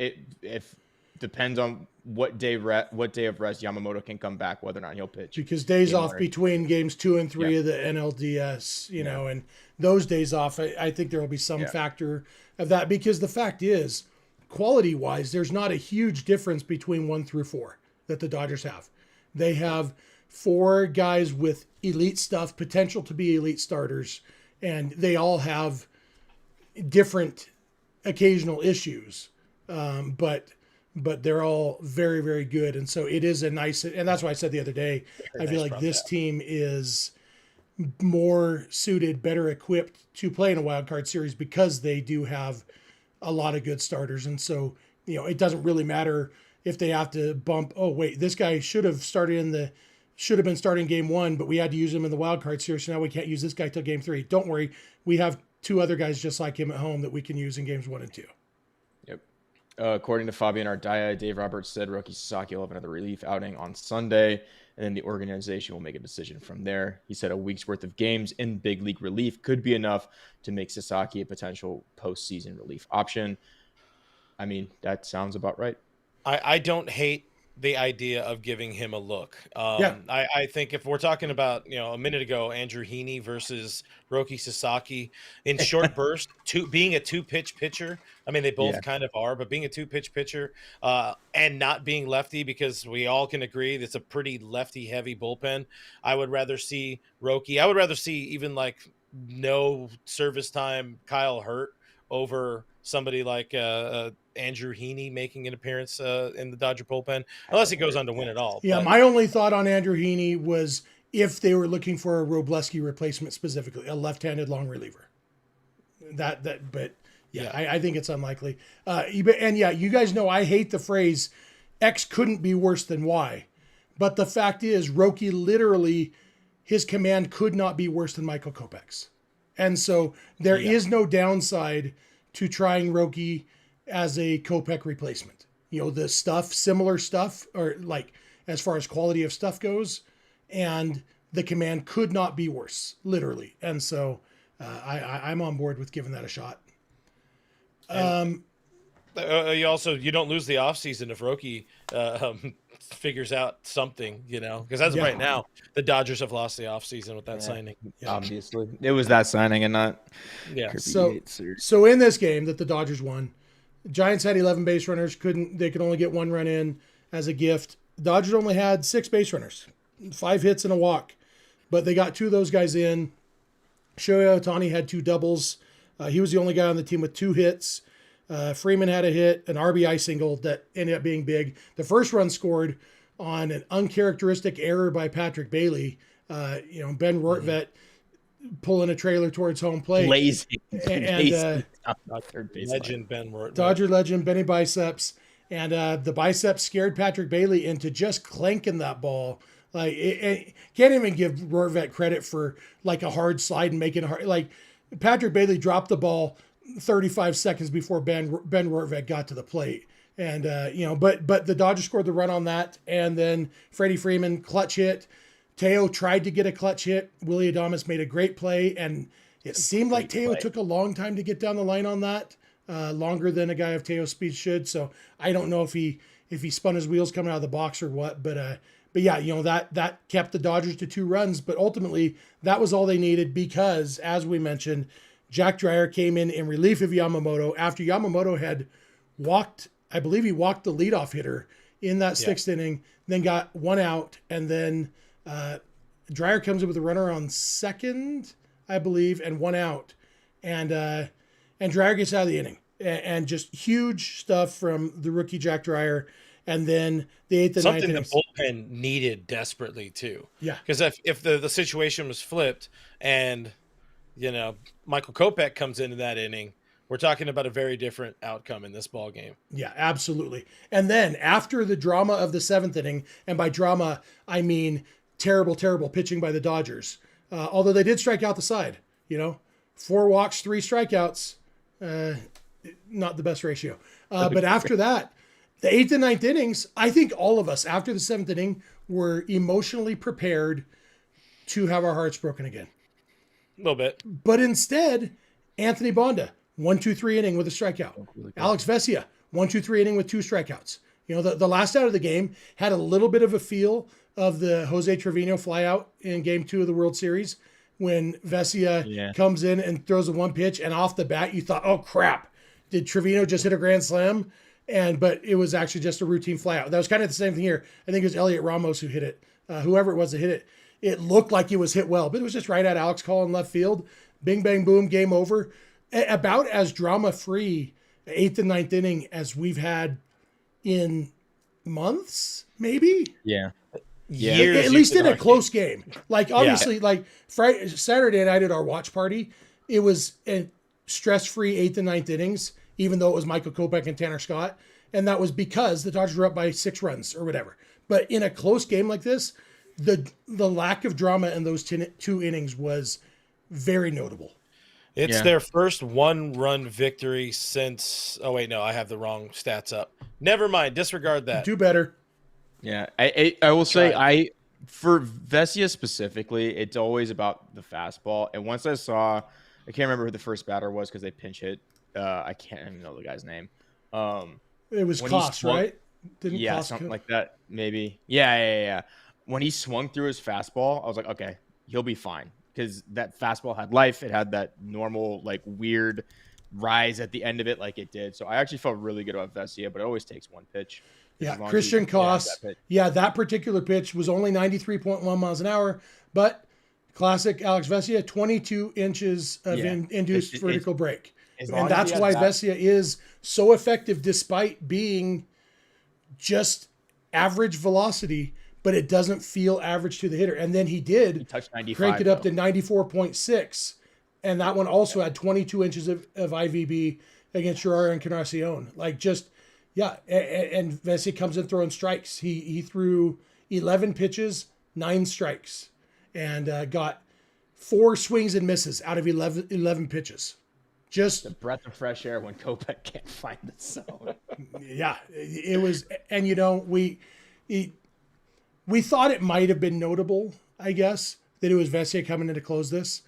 Depends on what day of rest Yamamoto can come back, whether or not he'll pitch.
Because days off between games 2 and 3 of the NLDS, know, and those days off, I think there will be some factor of that. Because the fact is, quality-wise, there's not a huge difference between 1 through 4 that the Dodgers have. They have 4 guys with elite stuff, potential to be elite starters, and they all have different occasional issues. But they're all very, very good. And so it is a nice, and that's why I said the other day, I feel like this team is more suited, better equipped to play in a wild card series because they do have a lot of good starters. And so, it doesn't really matter if they have to bump, oh, wait, this guy should have been starting game 1, but we had to use him in the wild card series. So now we can't use this guy till game 3. Don't worry. We have 2 other guys just like him at home that we can use in games 1 and 2.
Yep. According to Fabian Ardaya, Dave Roberts said Roki Sasaki will have another relief outing on Sunday, and then the organization will make a decision from there. He said a week's worth of games in big league relief could be enough to make Sasaki a potential postseason relief option. I mean, that sounds about right.
I don't hate the idea of giving him a look. I think if we're talking about, a minute ago, Andrew Heaney versus Roki Sasaki in short bursts, being a 2-pitch pitcher. I mean, they both kind of are, but being a 2-pitch pitcher and not being lefty, because we all can agree that's a pretty lefty heavy bullpen. I would rather see Roki. I would rather see even like no service time Kyle Hurt over somebody like Andrew Heaney making an appearance in the Dodger bullpen, unless he goes on to win it all.
Yeah, my only thought on Andrew Heaney was if they were looking for a Robleski replacement specifically, a left-handed long reliever. I think it's unlikely. And you guys know I hate the phrase X couldn't be worse than Y. But the fact is, Roki literally, his command could not be worse than Michael Kopech's. And so there is no downside to trying Roki as a Kopech replacement. The similar stuff, or like as far as quality of stuff goes, and the command could not be worse, literally. And so I'm on board with giving that a shot.
You don't lose the offseason if Roki figures out something, because as of right now, the Dodgers have lost the offseason with that signing.
Obviously, it was that signing and not.
So in this game that the Dodgers won, Giants had 11 base runners. They could only get one run in as a gift. The Dodgers only had 6 base runners, 5 hits and a walk, but they got 2 of those guys in. Shohei Ohtani had 2 doubles. He was the only guy on the team with 2 hits. Freeman had a hit, an RBI single that ended up being big. The first run scored on an uncharacteristic error by Patrick Bailey. Ben Rortvedt pulling a trailer towards home plate.
Blazing.
Legend Ben Rortvedt.
Dodger legend Benny Biceps. And the biceps scared Patrick Bailey into just clanking that ball. Can't even give Rortvedt credit for like a hard slide and making a hard. Like Patrick Bailey dropped the ball 35 seconds before Ben Rortvedt got to the plate. And, but the Dodgers scored the run on that. And then Freddie Freeman, clutch hit. Teo tried to get a clutch hit. Willie Adames made a great play. And it seemed like Teo took a long time to get down the line on that, longer than a guy of Teo's speed should. So I don't know if he spun his wheels coming out of the box or what, but yeah, that kept the Dodgers to 2 runs, but ultimately that was all they needed because, as we mentioned, Jack Dreyer came in relief of Yamamoto after Yamamoto had walked, I believe he walked the leadoff hitter in that 6th inning, then got 1 out, and then Dreyer comes in with a runner on 2nd, I believe, and 1 out, and Dreyer gets out of the inning, and just huge stuff from the rookie Jack Dreyer. And then the 8th and 9th
something
innings.
the bullpen needed desperately too.
Yeah,
because if the situation was flipped and Michael Kopech comes into that inning, we're talking about a very different outcome in this ball game.
Yeah, absolutely. And then after the drama of the 7th inning, and by drama I mean terrible pitching by the Dodgers. Although they did strike out the side, 4 walks, 3 strikeouts, not the best ratio. But after that. The 8th and 9th innings, I think all of us after the 7th inning were emotionally prepared to have our hearts broken again.
A little bit.
But instead, Anthony Banda, 1-2-3 inning with a strikeout. Alex Vesia, 1-2-3 inning with 2 strikeouts. The last out of the game had a little bit of a feel of the Jose Trevino flyout in Game 2 of the World Series when Vesia comes in and throws a 1 pitch, and off the bat you thought, oh crap, did Trevino just hit a grand slam? But it was actually just a routine flyout. That was kind of the same thing here. I think it was Elliot Ramos who hit it. Whoever it was that hit it. It looked like it was hit well, but it was just right at Alex Call in left field. Bing, bang, boom, game over. About as drama-free 8th and 9th inning as we've had in months, maybe?
Yeah.
Years,
at least in a close game. Like, obviously, like Saturday night at our watch party, it was a stress-free 8th and 9th innings, even though it was Michael Kopech and Tanner Scott. And that was because the Dodgers were up by 6 runs or whatever. But in a close game like this, the lack of drama in those 2 innings was very notable.
It's their first 1-run victory since... Oh, wait, no, I have the wrong stats up. Never mind. Disregard that.
Do better.
Yeah, I will say, for Vesia specifically, it's always about the fastball. And once I saw... I can't remember who the first batter was because they pinch hit. I can't even know the guy's name.
It was Koss, right?
Didn't Koss something like that, maybe. Yeah. When he swung through his fastball, I was like, okay, he'll be fine because that fastball had life. It had that normal, like, weird rise at the end of it, like it did. So I actually felt really good about Vesia, but it always takes 1 pitch.
Yeah, Christian Koss. That particular pitch was only 93.1 miles an hour, but classic Alex Vesia, 22 inches of induced vertical break. And that's why Vesia is so effective despite being just average velocity, but it doesn't feel average to the hitter. And then he
touched 95,
crank it up to 94.6. And that one also had 22 inches of IVB against Gerard Encarnacion. And Vesia comes in throwing strikes. He threw 11 pitches, 9 strikes, and got 4 swings and misses out of 11 pitches. Just
a breath of fresh air when Kopech can't find the zone.
Yeah, it was, and we thought it might have been notable, I guess, that it was Vesia coming in to close this.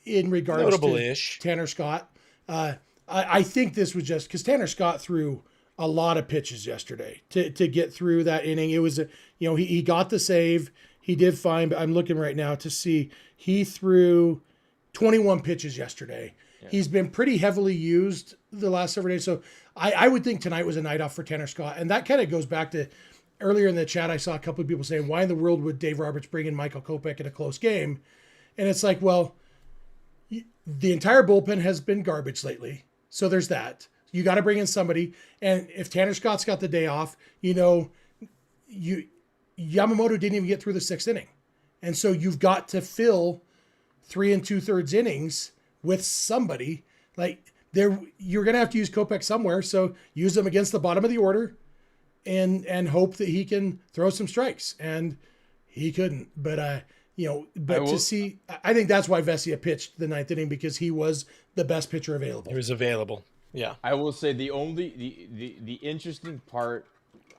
In regards to Tanner Scott, I think this was just because Tanner Scott threw a lot of pitches yesterday to get through that inning. It was, he got the save. He did fine, but I'm looking right now to see he threw 21 pitches yesterday. Yeah. He's been pretty heavily used the last several days. So I would think tonight was a night off for Tanner Scott. And that kind of goes back to earlier in the chat. I saw a couple of people saying, why in the world would Dave Roberts bring in Michael Kopech in a close game? And it's like, well, the entire bullpen has been garbage lately. So there's that. You got to bring in somebody. And if Tanner Scott's got the day off, Yamamoto didn't even get through the 6th inning. And so you've got to fill 3 2/3 innings with somebody. Like you're going to have to use Kopech somewhere. So use him against the bottom of the order and hope that he can throw some strikes. And he couldn't, but I think that's why Vesia pitched the 9th inning, because he was the best pitcher available.
He was available. Yeah.
I will say the interesting part,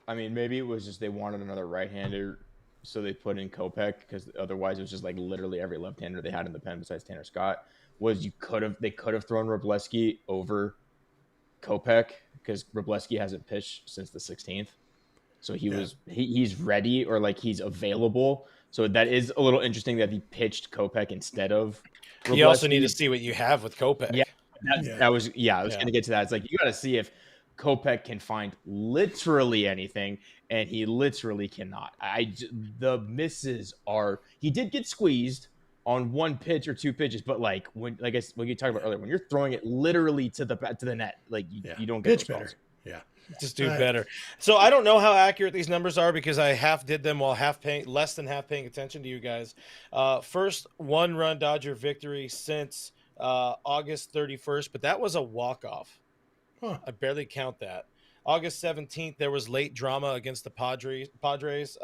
I mean, maybe it was just they wanted another right-hander, so they put in Kopech, because otherwise it was just like literally every left-hander they had in the pen besides Tanner Scott. They could have thrown Wroblewski over Kopech, because Wroblewski hasn't pitched since the 16th. So he's ready, or like he's available. So that is a little interesting that he pitched Kopech instead of Wroblewski.
You also need to see what you have with Kopech.
Yeah. I was going to get to that. It's like, you got to see if Kopech can find literally anything, and he literally cannot. The misses are, he did get squeezed on 1 pitch or 2 pitches, but like when you talked about earlier, when you're throwing it literally to the net, like you don't get
pitch better. Yeah.
Just do better. So I don't know how accurate these numbers are, because I half did them while less than half paying attention to you guys. First 1-run Dodger victory since August 31st, but that was a walk-off. I barely count that. August 17th, there was late drama against the Padres. Padres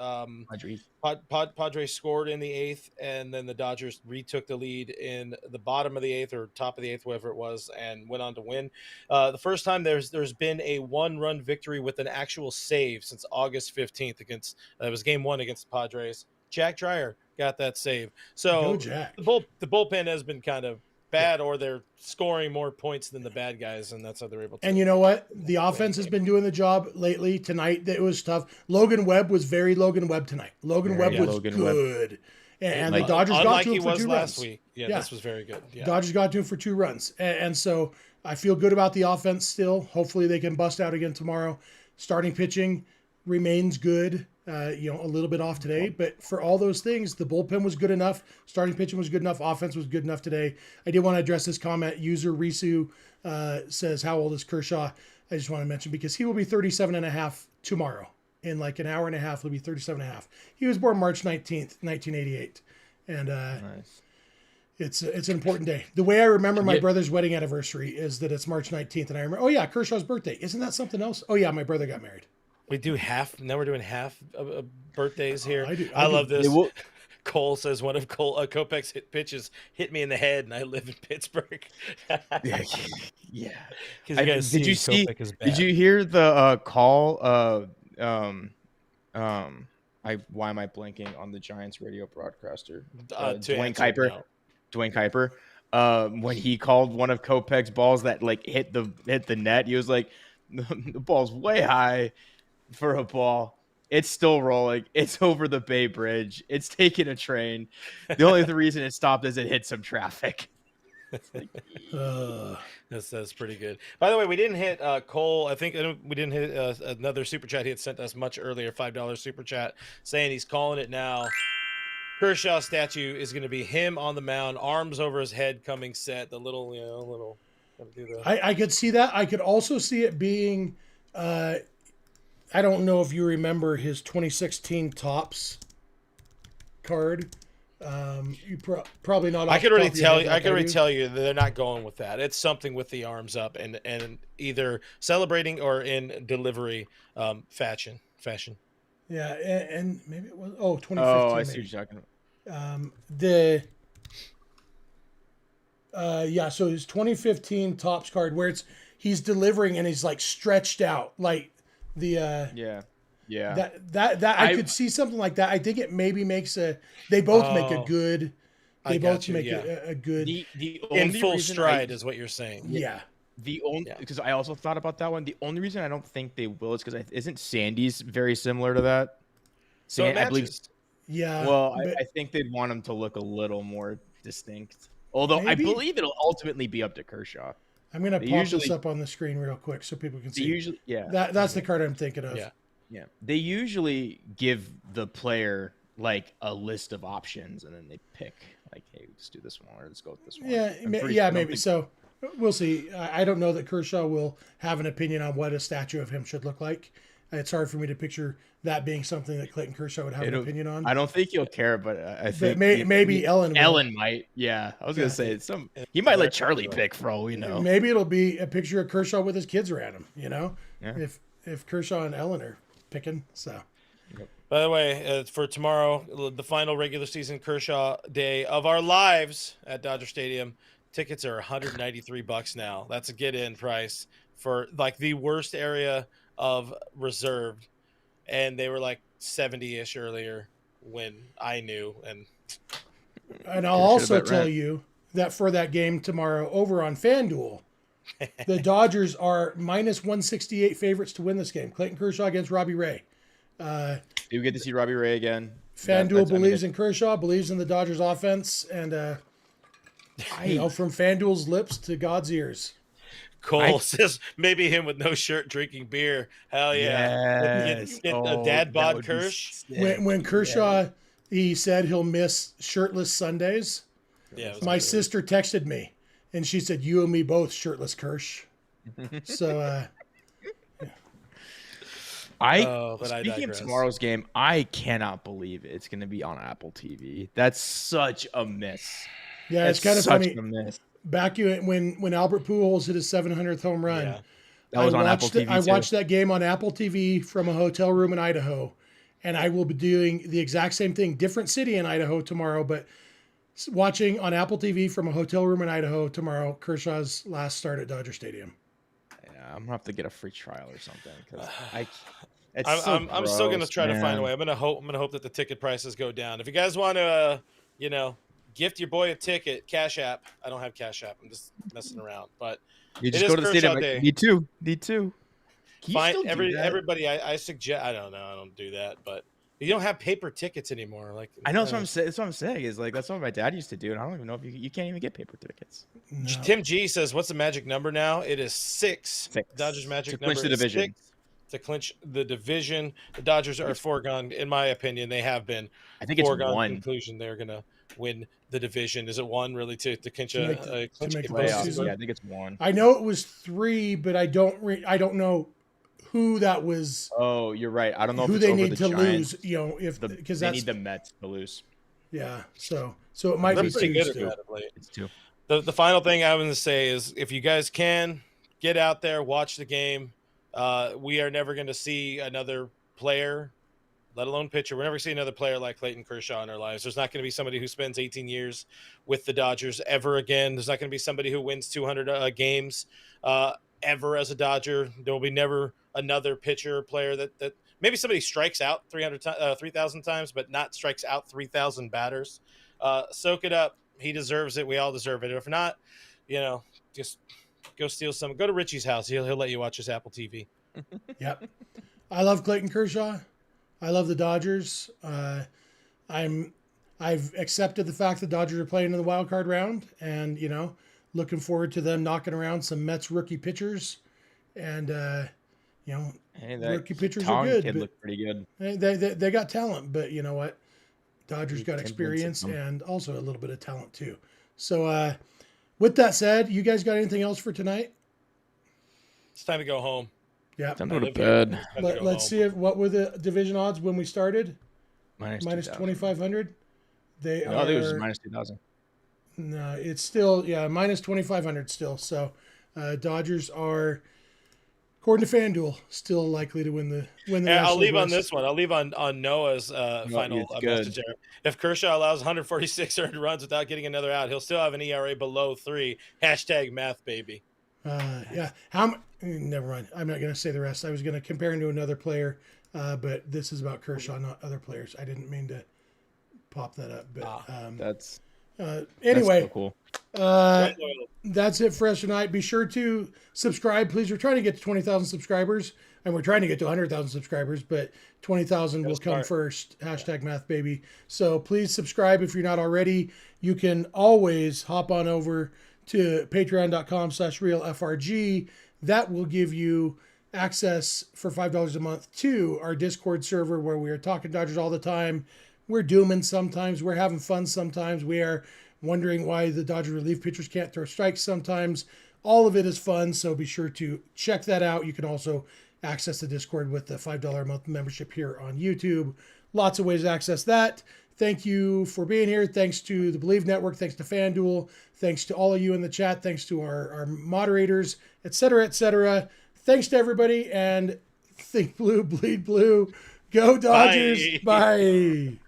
scored in the 8th, and then the Dodgers retook the lead in the bottom of the 8th or top of the 8th, whatever it was, and went on to win. The first time there's been a 1-run victory with an actual save since August 15th against it was game 1 against the Padres. Jack Dreyer got that save. So the bullpen has been kind of bad, or they're scoring more points than the bad guys, and that's how they're able to.
And you know what? The offense has been doing the job lately. Tonight, it was tough. Logan Webb was very Logan Webb tonight. Logan Webb was good. And the Dodgers got to him for 2 runs.
Last week. Yeah, this was very good. Yeah.
Dodgers got to him for 2 runs. And so I feel good about the offense still. Hopefully they can bust out again tomorrow. Starting pitching remains good. A little bit off today, but for all those things, the bullpen was good enough. Starting pitching was good enough. Offense was good enough today. I did want to address this comment. User Risu says, how old is Kershaw? I just want to mention, because he will be 37 and a half tomorrow. In like an hour and a half, he'll be 37 and a half. He was born March 19th, 1988. And nice. It's an important day. The way I remember my brother's wedding anniversary is that it's March 19th. And I remember, Kershaw's birthday. Isn't that something else? Oh yeah, my brother got married.
We do half. Now we're doing half of birthdays here. I love this. Cole says one of Kopech's pitches hit me in the head, and I live in Pittsburgh.
Yeah.
Did
you hear the call? Why am I blanking on the Giants radio broadcaster? Dwayne Kuiper. When he called one of Kopech's balls that like hit the net, he was like, the ball's way high for a ball. It's still rolling. It's over the Bay Bridge. It's taking a train. The only reason it stopped is it hit some traffic.
That's pretty good. By the way, we didn't hit Cole. I think we didn't hit another super chat he had sent us much earlier, $5 super chat, saying he's calling it now. Kershaw statue is going to be him on the mound, arms over his head, coming set. The little.
I could see that. I could also see it being. I don't know if you remember his 2016 Topps card. You probably not.
I could already tell you. I could already tell you that they're not going with that. It's something with the arms up and either celebrating or in delivery fashion.
Yeah, and maybe it was 2015.
Oh, I see what you're talking
about. So his 2015 Topps card where he's delivering and he's like stretched out like the That I could see something like that. I think it maybe makes they both make a good. They both make a good.
The in full stride is what you're saying.
Yeah.
The only because I also thought about that one. The only reason I don't think they will is because isn't Sandy's very similar to that?
So it
I believe.
matches.
Yeah.
Well,
but
I think they'd want him to look a little more distinct. Although I
maybe
believe it'll ultimately be up to Kershaw.
I'm gonna
They
pop this
usually,
up on the screen real quick so people can
they
see.
usually, yeah,
That's the card I'm thinking of.
Yeah.
yeah. They usually give the player like a list of options, and then they pick like, hey, let's do this one or let's go with this one.
Yeah,
I don't
maybe.
think-
So we'll see. I don't know that Kershaw will have an opinion on what a statue of him should look like. It's hard for me to picture that being something that Clayton Kershaw would have an opinion on.
I don't think he'll care, but I think
maybe Ellen will.
Ellen might. Yeah, I was gonna say he might let Charlie pick for all we know.
Maybe it'll be a picture of Kershaw with his kids around him. You know,
Yeah.
if Kershaw and Ellen are picking. So.
By the way, for tomorrow, the final regular season Kershaw day of our lives at Dodger Stadium, tickets are $193 now. That's a get-in price for like the worst area of reserved, and they were like 70-ish earlier when I knew. And
I'll also tell you that for that game tomorrow over on FanDuel, the Dodgers are minus 168 favorites to win this game. Clayton Kershaw against Robbie Ray.
Do we get to see Robbie Ray again?
FanDuel believes in Kershaw, believes in the Dodgers offense, and from FanDuel's lips to God's ears.
Cole says maybe him with no shirt drinking beer. Hell yeah.
Yes.
Get a dad bod Kersh.
When Kershaw, he said he'll miss shirtless Sundays.
Yeah.
My sister texted me, and she said, "You and me both, shirtless Kersh." So,
speaking of tomorrow's game, I cannot believe it's going to be on Apple TV. That's such a miss.
Yeah, it's kind of funny. Back when Albert Pujols hit his 700th home run,
that was on Apple TV.
I watched that game on Apple TV from a hotel room in Idaho, and I will be doing the exact same thing, different city in Idaho tomorrow, but watching on Apple TV from a hotel room in Idaho tomorrow, Kershaw's last start at Dodger Stadium.
Yeah, I'm gonna have to get a free trial or something because
I'm still gonna try to find a way. I'm gonna hope that the ticket prices go down. If you guys want to, gift your boy a ticket, Cash App. I don't have Cash App. I'm just messing around, but
you just go to the stadium. Like, need to.
Find everybody. I suggest. I don't know. I don't do that, but you don't have paper tickets anymore. Like
I know. That's what I'm saying. That's what I'm saying. Is like that's what my dad used to do, and I don't even know if you can't even get paper tickets.
No. Tim G says, "What's the magic number now? It is 6. Dodgers magic number
to clinch the division.
6 to clinch the division. The Dodgers are foregone, in my opinion. They have been.
I think it's
foregone
1.
Conclusion. They're gonna win the division. Is it 1 really to clinch
to make
the
postseason?
Yeah, I think it's 1.
I know it was 3, but I don't know who that was.
Oh, you're right. I don't know
who
if it's
they
over
need
the
to
Giants.
lose. You know, if because
they need the Mets to lose.
Yeah, so it might be
pretty
2
good
still.
at that of late.
It's 2.
The final thing I was going to say is if you guys can get out there, watch the game. We are never going to see another player, let alone pitcher. We're never going to see another player like Clayton Kershaw in our lives. There's not going to be somebody who spends 18 years with the Dodgers ever again. There's not going to be somebody who wins 200 games ever as a Dodger. There will be never another pitcher or player that maybe somebody strikes out 3,000 times, but not strikes out 3,000 batters. Soak it up. He deserves it. We all deserve it. If not, just go steal some. Go to Richie's house. He'll let you watch his Apple TV.
Yep. I love Clayton Kershaw. I love the Dodgers. I've accepted the fact the Dodgers are playing in the wild card round, and looking forward to them knocking around some Mets rookie pitchers. And rookie pitchers are good.
Kid looked pretty good.
They got talent, but you know what? Dodgers got experience and also a little bit of talent too. So with that said, you guys got anything else for tonight?
It's time to go home.
Yeah.
Time to go to bed.
Let's see what were the division odds when we started?
Minus
2,500.
I think it was just minus 2,000.
No, it's still minus 2,500 still. So Dodgers are, according to FanDuel, still likely to win the.
I'll leave on this one. I'll leave on Noah's final message there. If Kershaw allows 146 earned runs without getting another out, he'll still have an ERA below 3. #math, baby.
Yeah. Never mind. I'm not going to say the rest. I was going to compare him to another player, but this is about Kershaw, not other players. I didn't mean to pop that up, but Anyway,
That's so cool.
That's it for us tonight. Be sure to subscribe, please. We're trying to get to 20,000 subscribers, and we're trying to get to 100,000 subscribers, but 20,000 will come first. Hashtag math baby. So please subscribe if you're not already. You can always hop on over to patreon.com/realfrg. That will give you access for $5 a month to our Discord server where we are talking Dodgers all the time. We're dooming sometimes. We're having fun sometimes. We are wondering why the Dodger relief pitchers can't throw strikes sometimes. All of it is fun, so be sure to check that out. You can also access the Discord with the $5 a month membership here on YouTube. Lots of ways to access that. Thank you for being here. Thanks to the Believe Network. Thanks to FanDuel. Thanks to all of you in the chat. Thanks to our moderators, etc., etc. Thanks to everybody, and think blue, bleed blue. Go Dodgers. Bye.